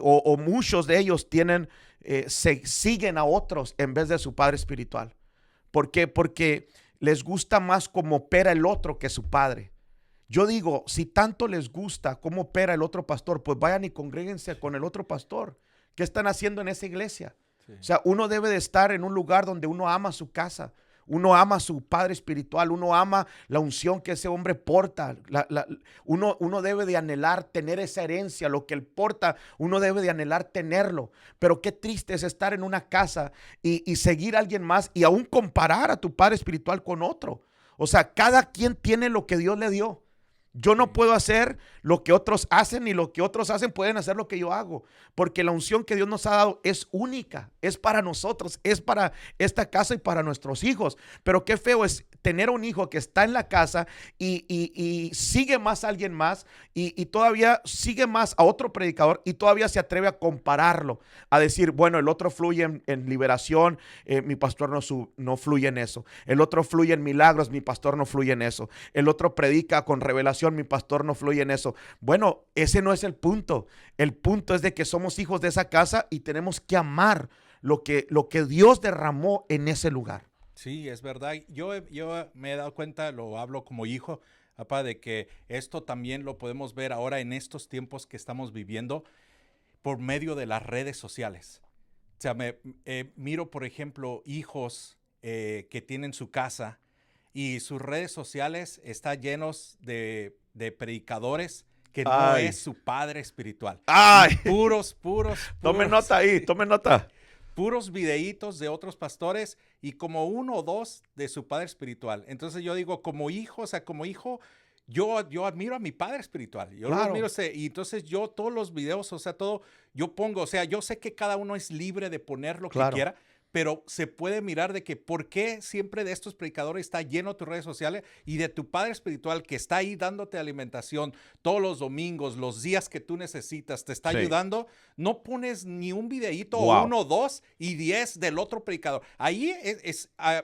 O muchos de ellos siguen a otros en vez de su padre espiritual. ¿Por qué? Porque les gusta más cómo opera el otro que su padre. Yo digo, si tanto les gusta cómo opera el otro pastor, pues vayan y congréguense con el otro pastor. ¿Qué están haciendo en esa iglesia? Sí. O sea, uno debe de estar en un lugar donde uno ama su casa, uno ama a su padre espiritual, uno ama la unción que ese hombre porta. Uno debe de anhelar tener esa herencia, lo que él porta, uno debe de anhelar tenerlo. Pero qué triste es estar en una casa y seguir a alguien más y aún comparar a tu padre espiritual con otro. O sea, cada quien tiene lo que Dios le dio. Yo no puedo hacer lo que otros hacen, ni lo que otros hacen pueden hacer lo que yo hago, porque la unción que Dios nos ha dado es única, es para nosotros, es para esta casa y para nuestros hijos. Pero qué feo es tener un hijo que está en la casa y sigue más a alguien más y todavía sigue más a otro predicador y todavía se atreve a compararlo, a decir, bueno, el otro fluye en liberación, mi pastor no fluye en eso. El otro fluye en milagros, mi pastor no fluye en eso. El otro predica con revelación, mi pastor no fluye en eso. Bueno, ese no es el punto. El punto es de que somos hijos de esa casa y tenemos que amar lo que Dios derramó en ese lugar. Sí, es verdad. Yo me he dado cuenta, lo hablo como hijo, papá, de que esto también lo podemos ver ahora en estos tiempos que estamos viviendo por medio de las redes sociales. O sea, miro, por ejemplo, hijos que tienen su casa y sus redes sociales están llenos de predicadores que no es su padre espiritual. ¡Ay! Puros. Tome nota ahí, tome nota. Puros videitos de otros pastores y como uno o dos de su padre espiritual. Entonces yo digo, como hijo, o sea, como hijo, yo admiro a mi padre espiritual. Yo lo admiro, y entonces yo todos los videos, o sea, todo, yo pongo, o sea, yo sé que cada uno es libre de poner lo que quiera, pero se puede mirar de que por qué siempre de estos predicadores está lleno tus redes sociales y de tu padre espiritual que está ahí dándote alimentación todos los domingos, los días que tú necesitas, te está ayudando. No pones ni un videíto o 1, 2 y 10 del otro predicador. Ahí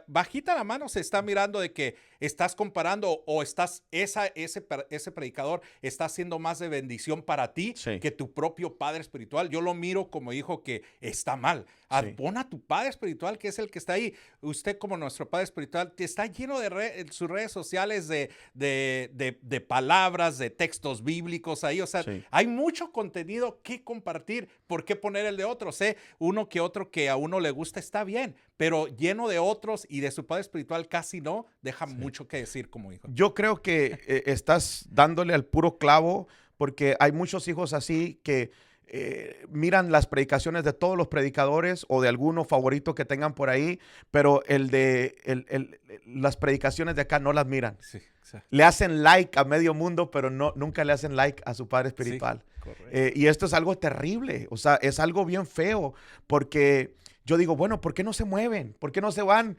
bajita la mano se está mirando de que estás comparando o ese predicador está haciendo más de bendición para ti que tu propio padre espiritual. Yo lo miro como hijo que está mal. Pon a tu padre espiritual, que es el que está ahí. Usted, como nuestro padre espiritual, está lleno de sus redes sociales de palabras, de textos bíblicos ahí. O sea, hay mucho contenido que compartir. ¿Por qué poner el de otros? Uno que otro que a uno le gusta está bien, pero lleno de otros y de su padre espiritual casi no, deja mucho que decir como hijo. Yo creo que estás dándole al puro clavo, porque hay muchos hijos así que miran las predicaciones de todos los predicadores o de alguno favorito que tengan por ahí, pero las predicaciones de acá no las miran. Sí, exacto. Le hacen like a medio mundo, pero nunca le hacen like a su padre espiritual. Sí, y esto es algo terrible, o sea, es algo bien feo, porque yo digo, bueno, ¿por qué no se mueven? ¿Por qué no se van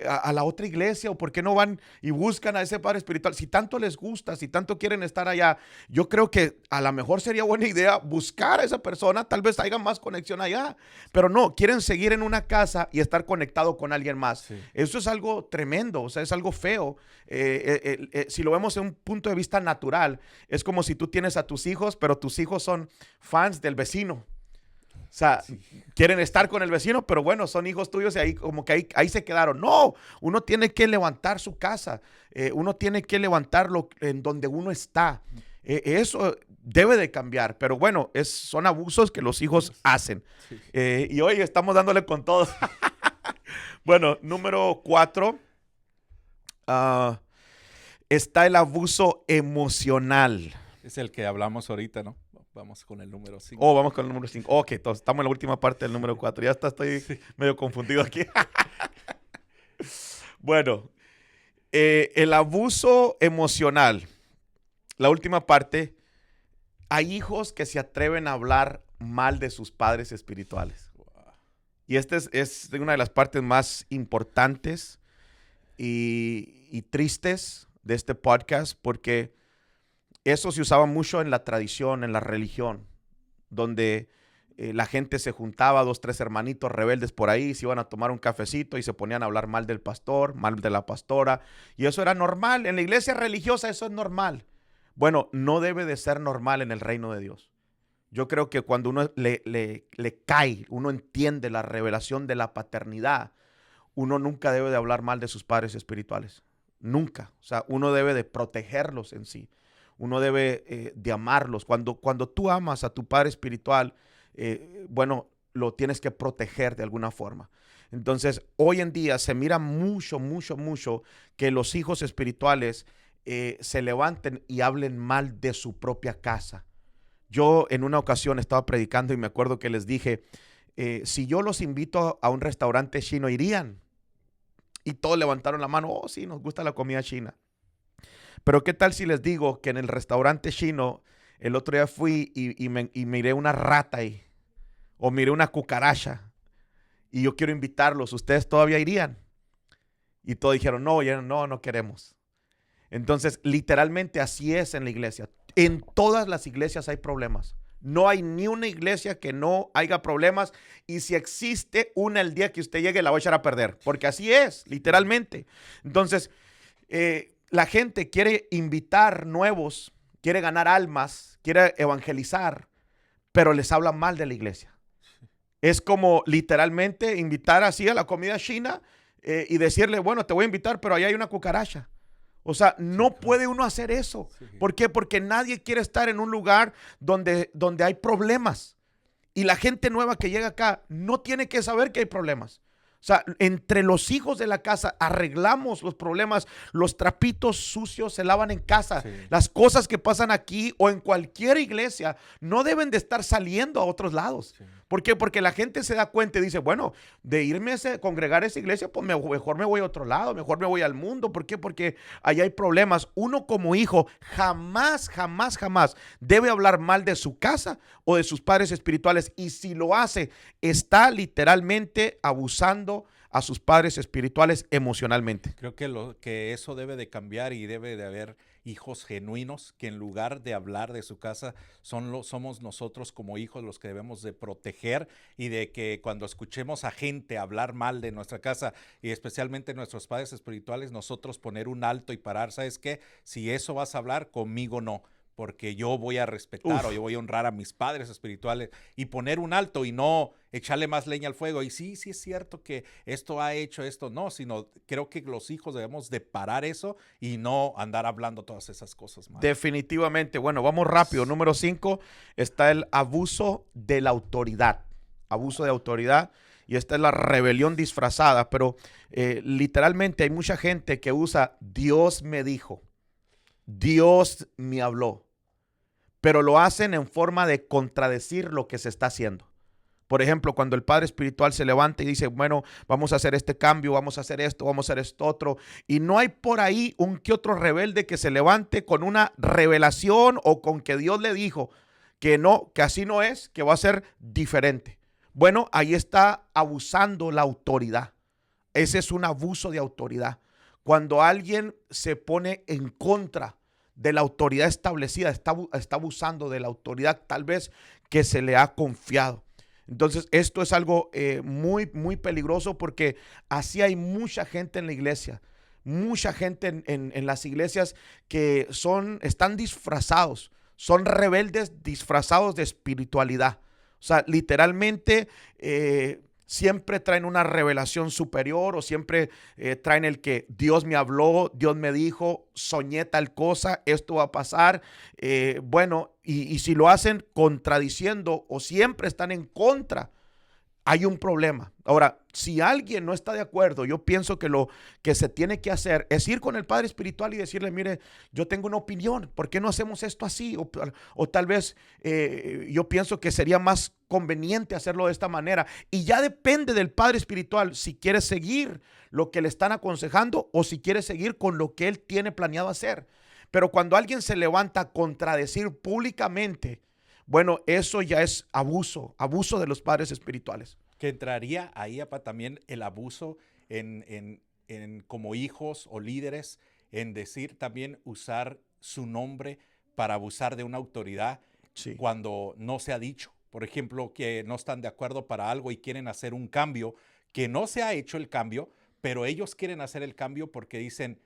a la otra iglesia? ¿O por qué no van y buscan a ese padre espiritual? Si tanto les gusta, si tanto quieren estar allá, yo creo que a lo mejor sería buena idea buscar a esa persona, tal vez haya más conexión allá, pero no, quieren seguir en una casa y estar conectado con alguien más. Sí. Eso es algo tremendo, o sea, es algo feo. Si lo vemos en un punto de vista natural, es como si tú tienes a tus hijos, pero tus hijos son fans del vecino. O sea, quieren estar con el vecino, pero bueno, son hijos tuyos y ahí como que ahí se quedaron. No, uno tiene que levantar su casa. Uno tiene que levantarlo en donde uno está. Eso debe de cambiar. Pero bueno, son abusos que los hijos hacen. Y hoy estamos dándole con todo. Bueno, número 4. Está el abuso emocional. Es el que hablamos ahorita, ¿no? Vamos con el número 5. Oh, vamos con el número 5. Ok, entonces estamos en la última parte del número 4. Ya estoy medio confundido aquí. Bueno, el abuso emocional. La última parte. Hay hijos que se atreven a hablar mal de sus padres espirituales. Wow. Y esta es una de las partes más importantes y tristes de este podcast, porque eso se usaba mucho en la tradición, en la religión, donde la gente se juntaba, 2, 3 hermanitos rebeldes por ahí, se iban a tomar un cafecito y se ponían a hablar mal del pastor, mal de la pastora, y eso era normal. En la iglesia religiosa eso es normal. Bueno, no debe de ser normal en el reino de Dios. Yo creo que cuando uno le cae, uno entiende la revelación de la paternidad, uno nunca debe de hablar mal de sus padres espirituales. Nunca. O sea, uno debe de protegerlos en sí. Uno debe de amarlos. Cuando tú amas a tu padre espiritual, bueno, lo tienes que proteger de alguna forma. Entonces, hoy en día se mira mucho que los hijos espirituales se levanten y hablen mal de su propia casa. Yo en una ocasión estaba predicando y me acuerdo que les dije, si yo los invito a un restaurante chino, ¿irían? Y todos levantaron la mano. Oh, sí, nos gusta la comida china. Pero ¿qué tal si les digo que en el restaurante chino el otro día fui y miré una rata ahí? O miré una cucaracha y yo quiero invitarlos. ¿Ustedes todavía irían? Y todos dijeron, no, no queremos. Entonces, literalmente así es en la iglesia. En todas las iglesias hay problemas. No hay ni una iglesia que no haya problemas. Y si existe una el día que usted llegue, la va a echar a perder. Porque así es, literalmente. Entonces, la gente quiere invitar nuevos, quiere ganar almas, quiere evangelizar, pero les habla mal de la iglesia. Es como literalmente invitar así a la comida china y decirle, bueno, te voy a invitar, pero ahí hay una cucaracha. O sea, no puede uno hacer eso. ¿Por qué? Porque nadie quiere estar en un lugar donde hay problemas. Y la gente nueva que llega acá no tiene que saber que hay problemas. O sea, entre los hijos de la casa arreglamos los problemas, los trapitos sucios se lavan en casa. Sí. Las cosas que pasan aquí o en cualquier iglesia no deben de estar saliendo a otros lados. Sí. ¿Por qué? Porque la gente se da cuenta y dice, bueno, de irme a congregar a esa iglesia, pues mejor me voy a otro lado, mejor me voy al mundo. ¿Por qué? Porque allá hay problemas. Uno como hijo jamás debe hablar mal de su casa o de sus padres espirituales. Y si lo hace, está literalmente abusando a sus padres espirituales emocionalmente. Creo que eso debe de cambiar y debe de haber hijos genuinos que en lugar de hablar de su casa somos nosotros como hijos los que debemos de proteger, y de que cuando escuchemos a gente hablar mal de nuestra casa y especialmente nuestros padres espirituales, nosotros poner un alto y parar. ¿Sabes qué? Si eso vas a hablar, conmigo no, porque yo voy a respetar o yo voy a honrar a mis padres espirituales, y poner un alto y no echarle más leña al fuego. Y sí es cierto que esto ha hecho esto, no, sino creo que los hijos debemos de parar eso y no andar hablando todas esas cosas malas. Definitivamente. Bueno, vamos rápido. Número 5 está el abuso de la autoridad. Abuso de autoridad. Y esta es la rebelión disfrazada, pero literalmente hay mucha gente que usa Dios me dijo, Dios me habló, pero lo hacen en forma de contradecir lo que se está haciendo. Por ejemplo, cuando el padre espiritual se levanta y dice, bueno, vamos a hacer este cambio, vamos a hacer esto, vamos a hacer esto otro, y no hay por ahí un que otro rebelde que se levante con una revelación o con que Dios le dijo que no, que así no es, que va a ser diferente. Bueno, ahí está abusando la autoridad. Ese es un abuso de autoridad. Cuando alguien se pone en contra de la autoridad establecida, está abusando de la autoridad tal vez que se le ha confiado. Entonces, esto es algo muy peligroso, porque así hay mucha gente en la iglesia, mucha gente en las iglesias que están disfrazados, son rebeldes disfrazados de espiritualidad. O sea, literalmente siempre traen una revelación superior, o siempre traen el que Dios me habló, Dios me dijo, soñé tal cosa, esto va a pasar. Bueno, y si lo hacen contradiciendo o siempre están en contra, hay un problema. Ahora, si alguien no está de acuerdo, yo pienso que lo que se tiene que hacer es ir con el padre espiritual y decirle, mire, yo tengo una opinión, ¿por qué no hacemos esto así? O tal vez yo pienso que sería más conveniente hacerlo de esta manera. Y ya depende del padre espiritual si quiere seguir lo que le están aconsejando o si quiere seguir con lo que él tiene planeado hacer. Pero cuando alguien se levanta a contradecir públicamente, bueno, eso ya es abuso de los padres espirituales. Que entraría ahí, apa, también el abuso en como hijos o líderes, en decir también usar su nombre para abusar de una autoridad, sí, cuando no se ha dicho. Por ejemplo, que no están de acuerdo para algo y quieren hacer un cambio, que no se ha hecho el cambio, pero ellos quieren hacer el cambio porque dicen,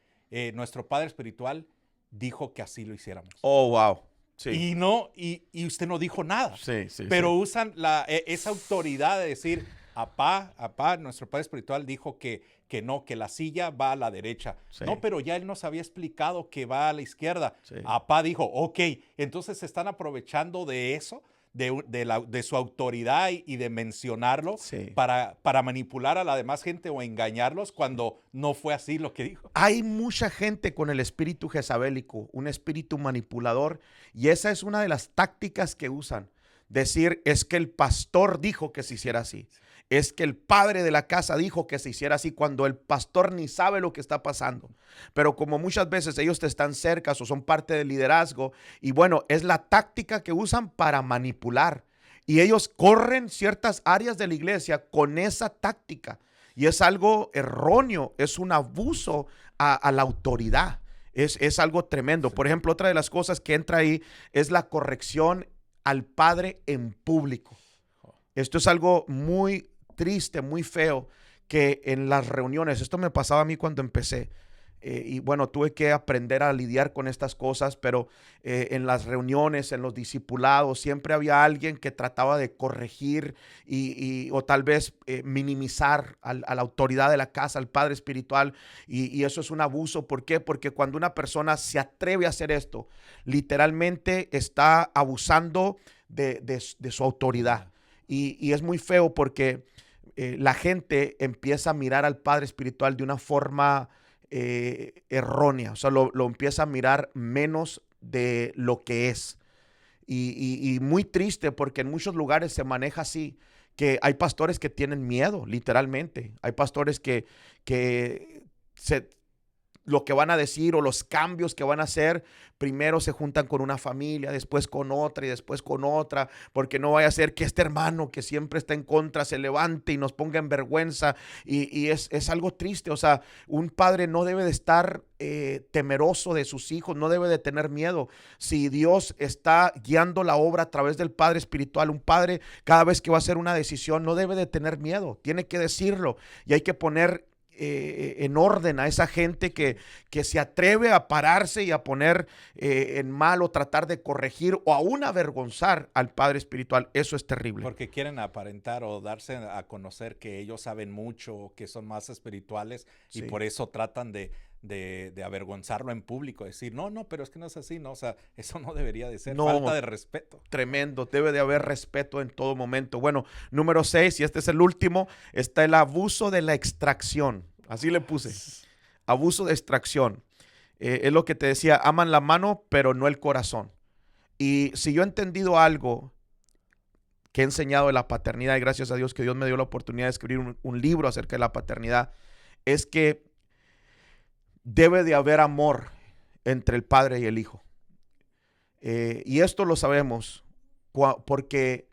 nuestro padre espiritual dijo que así lo hiciéramos. Oh, wow. Sí. Y usted no dijo nada. Sí, pero usan esa autoridad de decir, apá, nuestro padre espiritual dijo que no, que la silla va a la derecha. Sí. No, pero ya él nos había explicado que va a la izquierda. Sí. Apá dijo, ok. Entonces se están aprovechando de eso, de su autoridad y de mencionarlo, sí, para manipular a la demás gente o engañarlos cuando no fue así lo que dijo. Hay mucha gente con el espíritu jezabélico, un espíritu manipulador, y esa es una de las tácticas que usan. Decir, es que el pastor dijo que se hiciera así. es que el padre de la casa dijo que se hiciera así cuando el pastor ni sabe lo que está pasando. Pero como muchas veces ellos te están cerca o son parte del liderazgo, y bueno, es la táctica que usan para manipular. Y ellos corren ciertas áreas de la iglesia con esa táctica. Y es algo erróneo, es un abuso a la autoridad. Es algo tremendo. Por ejemplo, otra de las cosas que entra ahí es la corrección al padre en público. Esto es algo muy triste, muy feo, que en las reuniones, esto me pasaba a mí cuando empecé, y bueno, tuve que aprender a lidiar con estas cosas, pero en las reuniones, en los discipulados, siempre había alguien que trataba de corregir o tal vez minimizar a la autoridad de la casa, al padre espiritual, y eso es un abuso. ¿Por qué? Porque cuando una persona se atreve a hacer esto, literalmente está abusando de su autoridad. Y es muy feo porque la gente empieza a mirar al padre espiritual de una forma errónea. O sea, lo empieza a mirar menos de lo que es. Y muy triste porque en muchos lugares se maneja así, que hay pastores que tienen miedo, literalmente. Hay pastores que lo que van a decir o los cambios que van a hacer, primero se juntan con una familia, después con otra y después con otra, porque no vaya a ser que este hermano que siempre está en contra se levante y nos ponga en vergüenza, y es algo triste. O sea, un padre no debe de estar temeroso de sus hijos, no debe de tener miedo. Si Dios está guiando la obra a través del padre espiritual, un padre cada vez que va a hacer una decisión no debe de tener miedo, tiene que decirlo, y hay que poner en orden a esa gente que se atreve a pararse y a poner en mal o tratar de corregir o aún avergonzar al padre espiritual. Eso es terrible. Porque quieren aparentar o darse a conocer que ellos saben mucho o que son más espirituales, y por eso tratan de avergonzarlo en público, decir, no, pero es que no es así, no, o sea, eso no debería de ser, falta de respeto. Tremendo, debe de haber respeto en todo momento. Bueno, número 6, y este es el último, está el abuso de la extracción. Así le puse, abuso de extracción. Es lo que te decía, aman la mano, pero no el corazón. Y si yo he entendido algo que he enseñado de la paternidad, y gracias a Dios que Dios me dio la oportunidad de escribir un libro acerca de la paternidad, es que debe de haber amor entre el padre y el hijo. Y esto lo sabemos porque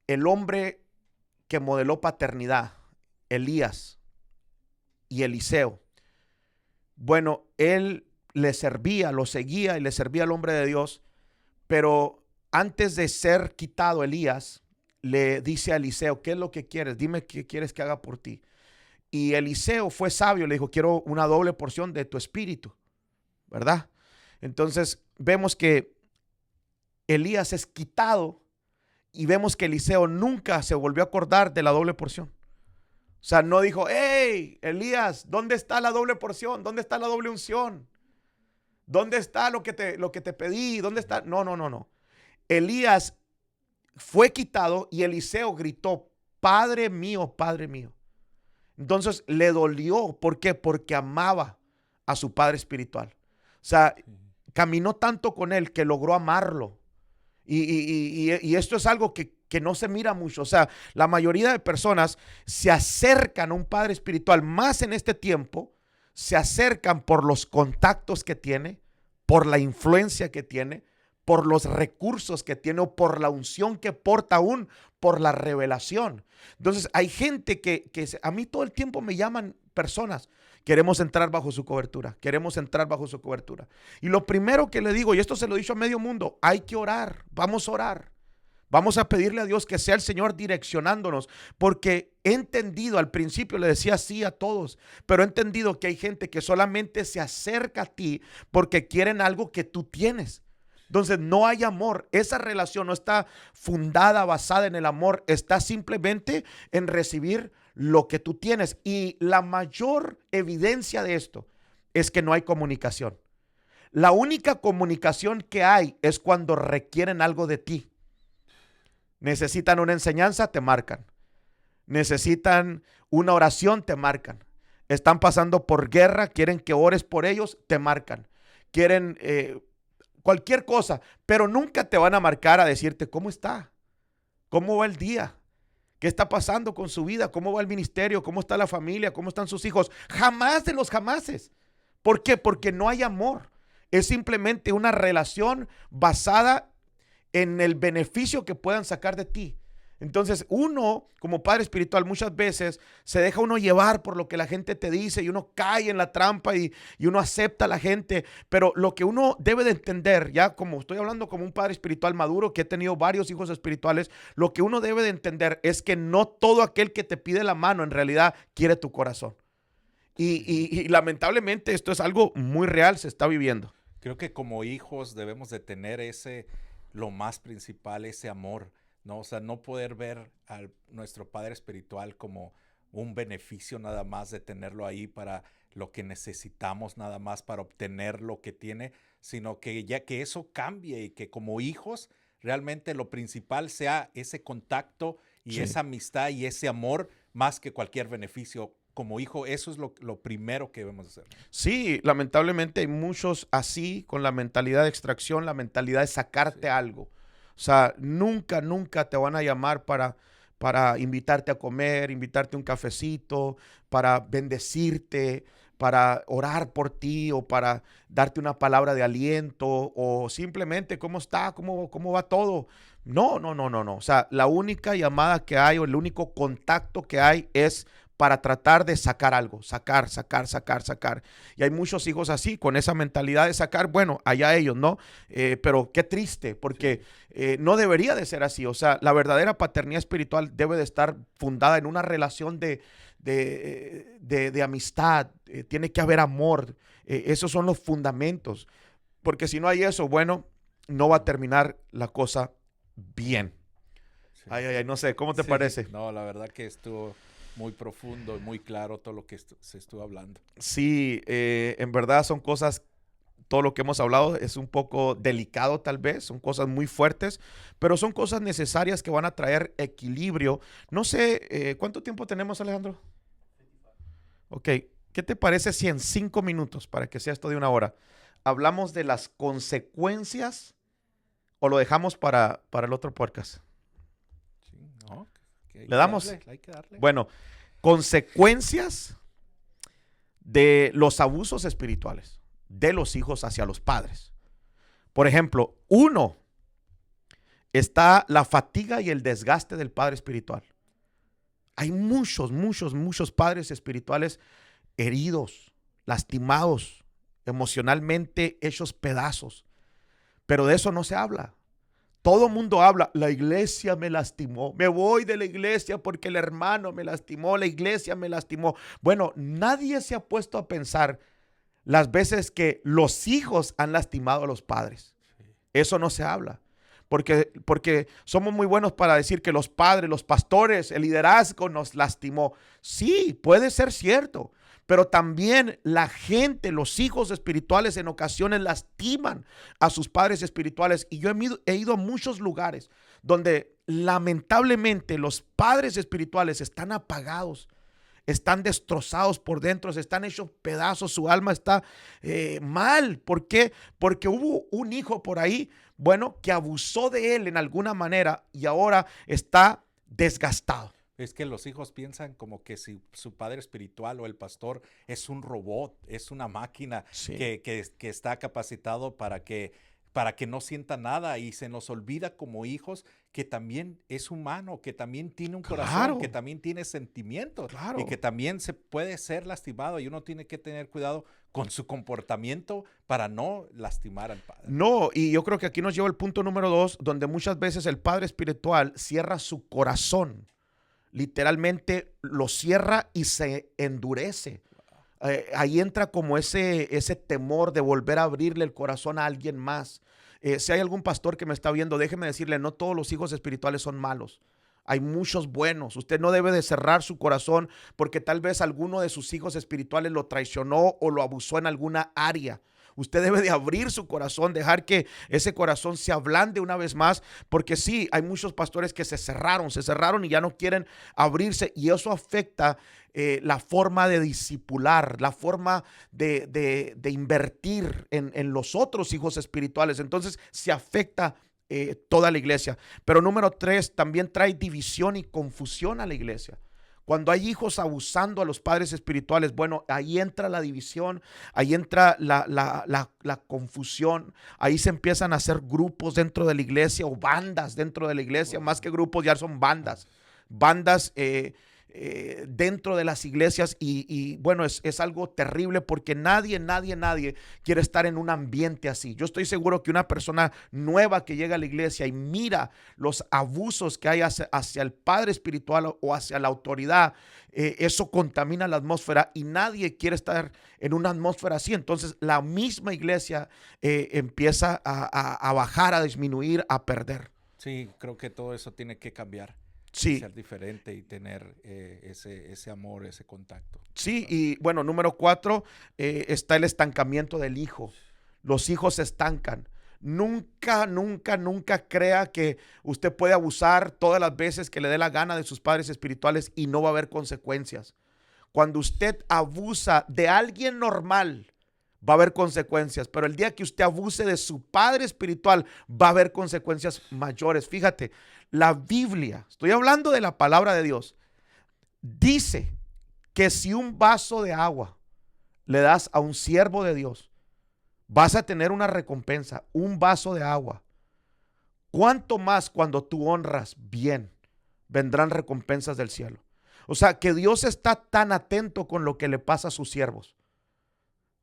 el hombre que modeló paternidad, Elías y Eliseo, bueno, él le servía, lo seguía y le servía al hombre de Dios, pero antes de ser quitado Elías, le dice a Eliseo, ¿qué es lo que quieres? Dime qué quieres que haga por ti. Y Eliseo fue sabio, le dijo, quiero una doble porción de tu espíritu, ¿verdad? Entonces vemos que Elías es quitado y vemos que Eliseo nunca se volvió a acordar de la doble porción. O sea, no dijo, hey, Elías, ¿dónde está la doble porción? ¿Dónde está la doble unción? ¿Dónde está lo que te pedí? ¿Dónde está? No. Elías fue quitado y Eliseo gritó, Padre mío, Padre mío. Entonces le dolió. ¿Por qué? Porque amaba a su padre espiritual. O sea, caminó tanto con él que logró amarlo. Y esto es algo que no se mira mucho. O sea, la mayoría de personas se acercan a un padre espiritual, más en este tiempo, se acercan por los contactos que tiene, por la influencia que tiene, por los recursos que tiene o por la unción que porta, aún por la revelación. Entonces hay gente que a mí todo el tiempo me llaman personas, queremos entrar bajo su cobertura, queremos entrar bajo su cobertura. Y lo primero que le digo, y esto se lo he dicho a medio mundo, hay que orar, vamos a orar. Vamos a pedirle a Dios que sea el Señor direccionándonos, porque he entendido, al principio le decía sí a todos, pero he entendido que hay gente que solamente se acerca a ti porque quieren algo que tú tienes. Entonces no hay amor, esa relación no está fundada, basada en el amor, está simplemente en recibir lo que tú tienes. Y la mayor evidencia de esto es que no hay comunicación. La única comunicación que hay es cuando requieren algo de ti. Necesitan una enseñanza, te marcan. Necesitan una oración, te marcan. Están pasando por guerra, quieren que ores por ellos, te marcan. Quieren cualquier cosa, pero nunca te van a marcar a decirte cómo está, cómo va el día, ¿Qué está pasando con su vida? ¿Cómo va el ministerio? ¿Cómo está la familia? ¿Cómo están sus hijos? Jamás de los jamases. ¿Por qué? Porque no hay amor. Es simplemente una relación basada en el beneficio que puedan sacar de ti. Entonces uno, como padre espiritual, muchas veces se deja uno llevar por lo que la gente te dice y uno cae en la trampa y uno acepta a la gente. Pero lo que uno debe de entender, ya como estoy hablando como un padre espiritual maduro que he tenido varios hijos espirituales, lo que uno debe de entender es que no todo aquel que te pide la mano en realidad quiere tu corazón. Y lamentablemente esto es algo muy real, se está viviendo. Creo que como hijos debemos de tener lo más principal, ese amor, ¿no? O sea, no poder ver a nuestro padre espiritual como un beneficio nada más de tenerlo ahí para lo que necesitamos, nada más para obtener lo que tiene, sino que ya que eso cambie y que como hijos realmente lo principal sea ese contacto y Sí. esa amistad y ese amor más que cualquier beneficio. Como hijo, eso es lo primero que debemos hacer. Sí, lamentablemente hay muchos así con la mentalidad de extracción, la mentalidad de sacarte Sí. algo. O sea, nunca, nunca te van a llamar para invitarte a comer, invitarte un cafecito, para bendecirte, para orar por ti o para darte una palabra de aliento o simplemente cómo está, cómo va todo. No, no, no, no, no. O sea, la única llamada que hay o el único contacto que hay es para tratar de sacar algo, sacar, sacar, sacar, sacar. Y hay muchos hijos así, con esa mentalidad de sacar, bueno, allá ellos, ¿no? Pero qué triste, porque no debería de ser así. O sea, la verdadera paternidad espiritual debe de estar fundada en una relación de amistad. Tiene que haber amor. Esos son los fundamentos. Porque si no hay eso, bueno, no va a terminar la cosa bien. Sí. Ay, ay, ay, no sé, ¿cómo te Sí, parece? no, la verdad que estuvo muy profundo y muy claro todo lo que se estuvo hablando. Sí, en verdad son cosas, todo lo que hemos hablado es un poco delicado tal vez, son cosas muy fuertes, pero son cosas necesarias que van a traer equilibrio. No sé, ¿cuánto tiempo tenemos, Alejandro? Ok, ¿qué te parece si en 5 minutos, para que sea esto de una hora, hablamos de las consecuencias o lo dejamos para el otro podcast? Sí, no, que hay ¿Le que damos? darle, hay que darle. Bueno, consecuencias de los abusos espirituales de los hijos hacia los padres. Por ejemplo, uno, está la fatiga y el desgaste del padre espiritual. Hay muchos, muchos, muchos padres espirituales heridos, lastimados, emocionalmente hechos pedazos, pero de eso no se habla. Todo mundo habla, la iglesia me lastimó, me voy de la iglesia porque el hermano me lastimó, la iglesia me lastimó. Bueno, nadie se ha puesto a pensar las veces que los hijos han lastimado a los padres. Eso no se habla. Porque somos muy buenos para decir que los padres, los pastores, el liderazgo nos lastimó. Sí, puede ser cierto, pero también la gente, los hijos espirituales en ocasiones lastiman a sus padres espirituales. Y yo he ido a muchos lugares donde lamentablemente los padres espirituales están apagados, están destrozados por dentro, se están hechos pedazos, su alma está mal. ¿Por qué? Porque hubo un hijo por ahí, bueno, que abusó de él en alguna manera y ahora está desgastado. Es que los hijos piensan como que si su padre espiritual o el pastor es un robot, es una máquina Sí. que está capacitado para que no sienta nada, y se nos olvida como hijos que también es humano, que también tiene un Claro. corazón, que también tiene sentimientos Claro. y que también se puede ser lastimado, y uno tiene que tener cuidado con su comportamiento para no lastimar al padre. No, y yo creo que aquí nos lleva el punto número 2, donde muchas veces el padre espiritual cierra su corazón. Literalmente lo cierra y se endurece. Ahí entra como ese temor de volver a abrirle el corazón a alguien más. Si hay algún pastor que me está viendo, déjeme decirle, no todos los hijos espirituales son malos. Hay muchos buenos. Usted no debe de cerrar su corazón porque tal vez alguno de sus hijos espirituales lo traicionó o lo abusó en alguna área. Usted debe de abrir su corazón, dejar que ese corazón se ablande una vez más, porque sí, hay muchos pastores que se cerraron y ya no quieren abrirse, y eso afecta la forma de discipular, la forma de invertir en los otros hijos espirituales. Entonces se afecta toda la iglesia. Pero número 3, también trae división y confusión a la iglesia. Cuando hay hijos abusando a los padres espirituales, bueno, ahí entra la división, ahí entra la confusión, ahí se empiezan a hacer grupos dentro de la iglesia o bandas dentro de la iglesia, más que grupos ya son bandas, dentro de las iglesias y bueno, es algo terrible porque nadie quiere estar en un ambiente así. Yo estoy seguro que una persona nueva que llega a la iglesia y mira los abusos que hay hacia el padre espiritual o hacia la autoridad, eso contamina la atmósfera y nadie quiere estar en una atmósfera así. Entonces la misma iglesia empieza a bajar, a disminuir, a perder. Sí, creo que todo eso tiene que cambiar. Sí. Ser diferente y tener ese amor, ese contacto. Sí, y bueno, número 4, está el estancamiento del hijo. Los hijos se estancan. Nunca crea que usted puede abusar todas las veces que le dé la gana de sus padres espirituales y no va a haber consecuencias. Cuando usted abusa de alguien normal, va a haber consecuencias, pero el día que usted abuse de su padre espiritual, va a haber consecuencias mayores. Fíjate, la Biblia, estoy hablando de la palabra de Dios, dice que si un vaso de agua le das a un siervo de Dios, vas a tener una recompensa, un vaso de agua. ¿Cuánto más cuando tú honras bien, vendrán recompensas del cielo? O sea, que Dios está tan atento con lo que le pasa a sus siervos.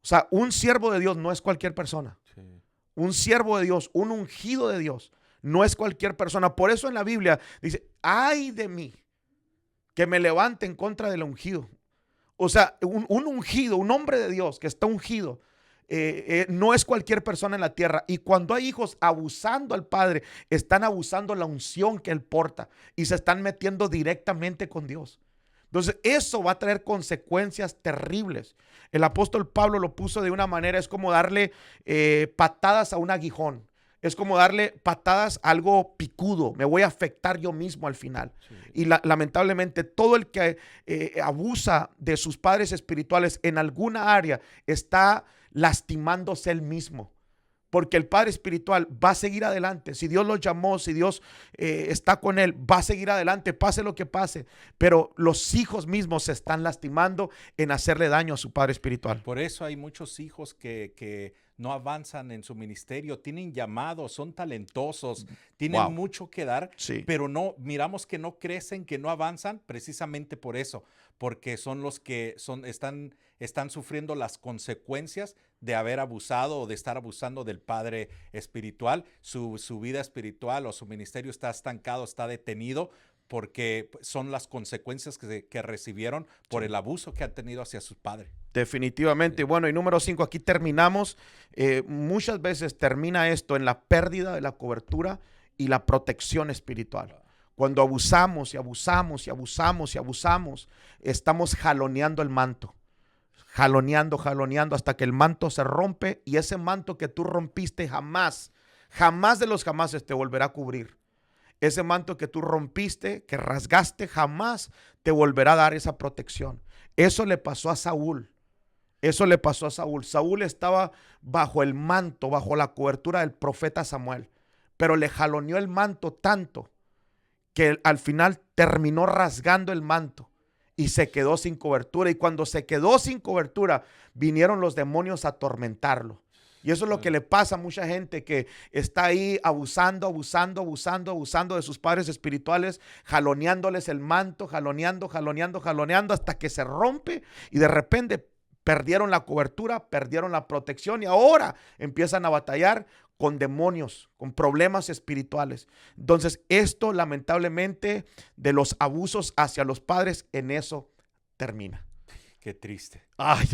O sea, un siervo de Dios no es cualquier persona. Sí. Un siervo de Dios, un ungido de Dios, no es cualquier persona. Por eso en la Biblia dice, ay de mí, que me levante en contra del ungido. O sea, un ungido, un hombre de Dios que está ungido, no es cualquier persona en la tierra. Y cuando hay hijos abusando al padre, están abusando la unción que él porta y se están metiendo directamente con Dios. Entonces eso va a traer consecuencias terribles. El apóstol Pablo lo puso de una manera, es como darle patadas a un aguijón. Es como darle patadas a algo picudo. Me voy a afectar yo mismo al final. Sí. Y lamentablemente todo el que abusa de sus padres espirituales en alguna área está lastimándose él mismo. Porque el padre espiritual va a seguir adelante. Si Dios lo llamó, si Dios está con él, va a seguir adelante, pase lo que pase. Pero los hijos mismos se están lastimando en hacerle daño a su padre espiritual. Por eso hay muchos hijos que no avanzan en su ministerio, tienen llamados, son talentosos, tienen mucho que dar, sí, pero no, miramos que no crecen, que no avanzan, precisamente por eso, porque son los que están sufriendo las consecuencias de haber abusado o de estar abusando del padre espiritual. Su vida espiritual o su ministerio está estancado, está detenido, porque son las consecuencias que recibieron por el abuso que han tenido hacia su padre. Definitivamente. Sí. Bueno, y número 5, aquí terminamos. Muchas veces termina esto en la pérdida de la cobertura y la protección espiritual. Cuando abusamos y abusamos y abusamos y abusamos, estamos jaloneando el manto. Jaloneando hasta que el manto se rompe y ese manto que tú rompiste jamás de los jamases te volverá a cubrir. Ese manto que tú rompiste, que rasgaste, jamás te volverá a dar esa protección. Eso le pasó a Saúl. Saúl estaba bajo el manto, bajo la cobertura del profeta Samuel, pero le jaloneó el manto tanto que al final terminó rasgando el manto y se quedó sin cobertura. Y cuando se quedó sin cobertura, vinieron los demonios a atormentarlo. Y eso es lo que le pasa a mucha gente que está ahí abusando de sus padres espirituales, jaloneándoles el manto, jaloneando hasta que se rompe y de repente perdieron la cobertura, perdieron la protección y ahora empiezan a batallar con demonios, con problemas espirituales. Entonces, esto lamentablemente de los abusos hacia los padres, en eso termina. Qué triste. Ay.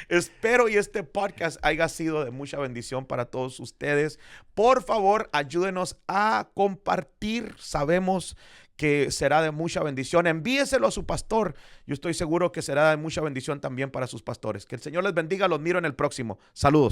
Espero y este podcast haya sido de mucha bendición para todos ustedes. Por favor, ayúdenos a compartir. Sabemos que será de mucha bendición. Envíeselo a su pastor. Yo estoy seguro que será de mucha bendición también para sus pastores. Que el Señor les bendiga. Los miro en el próximo. Saludos.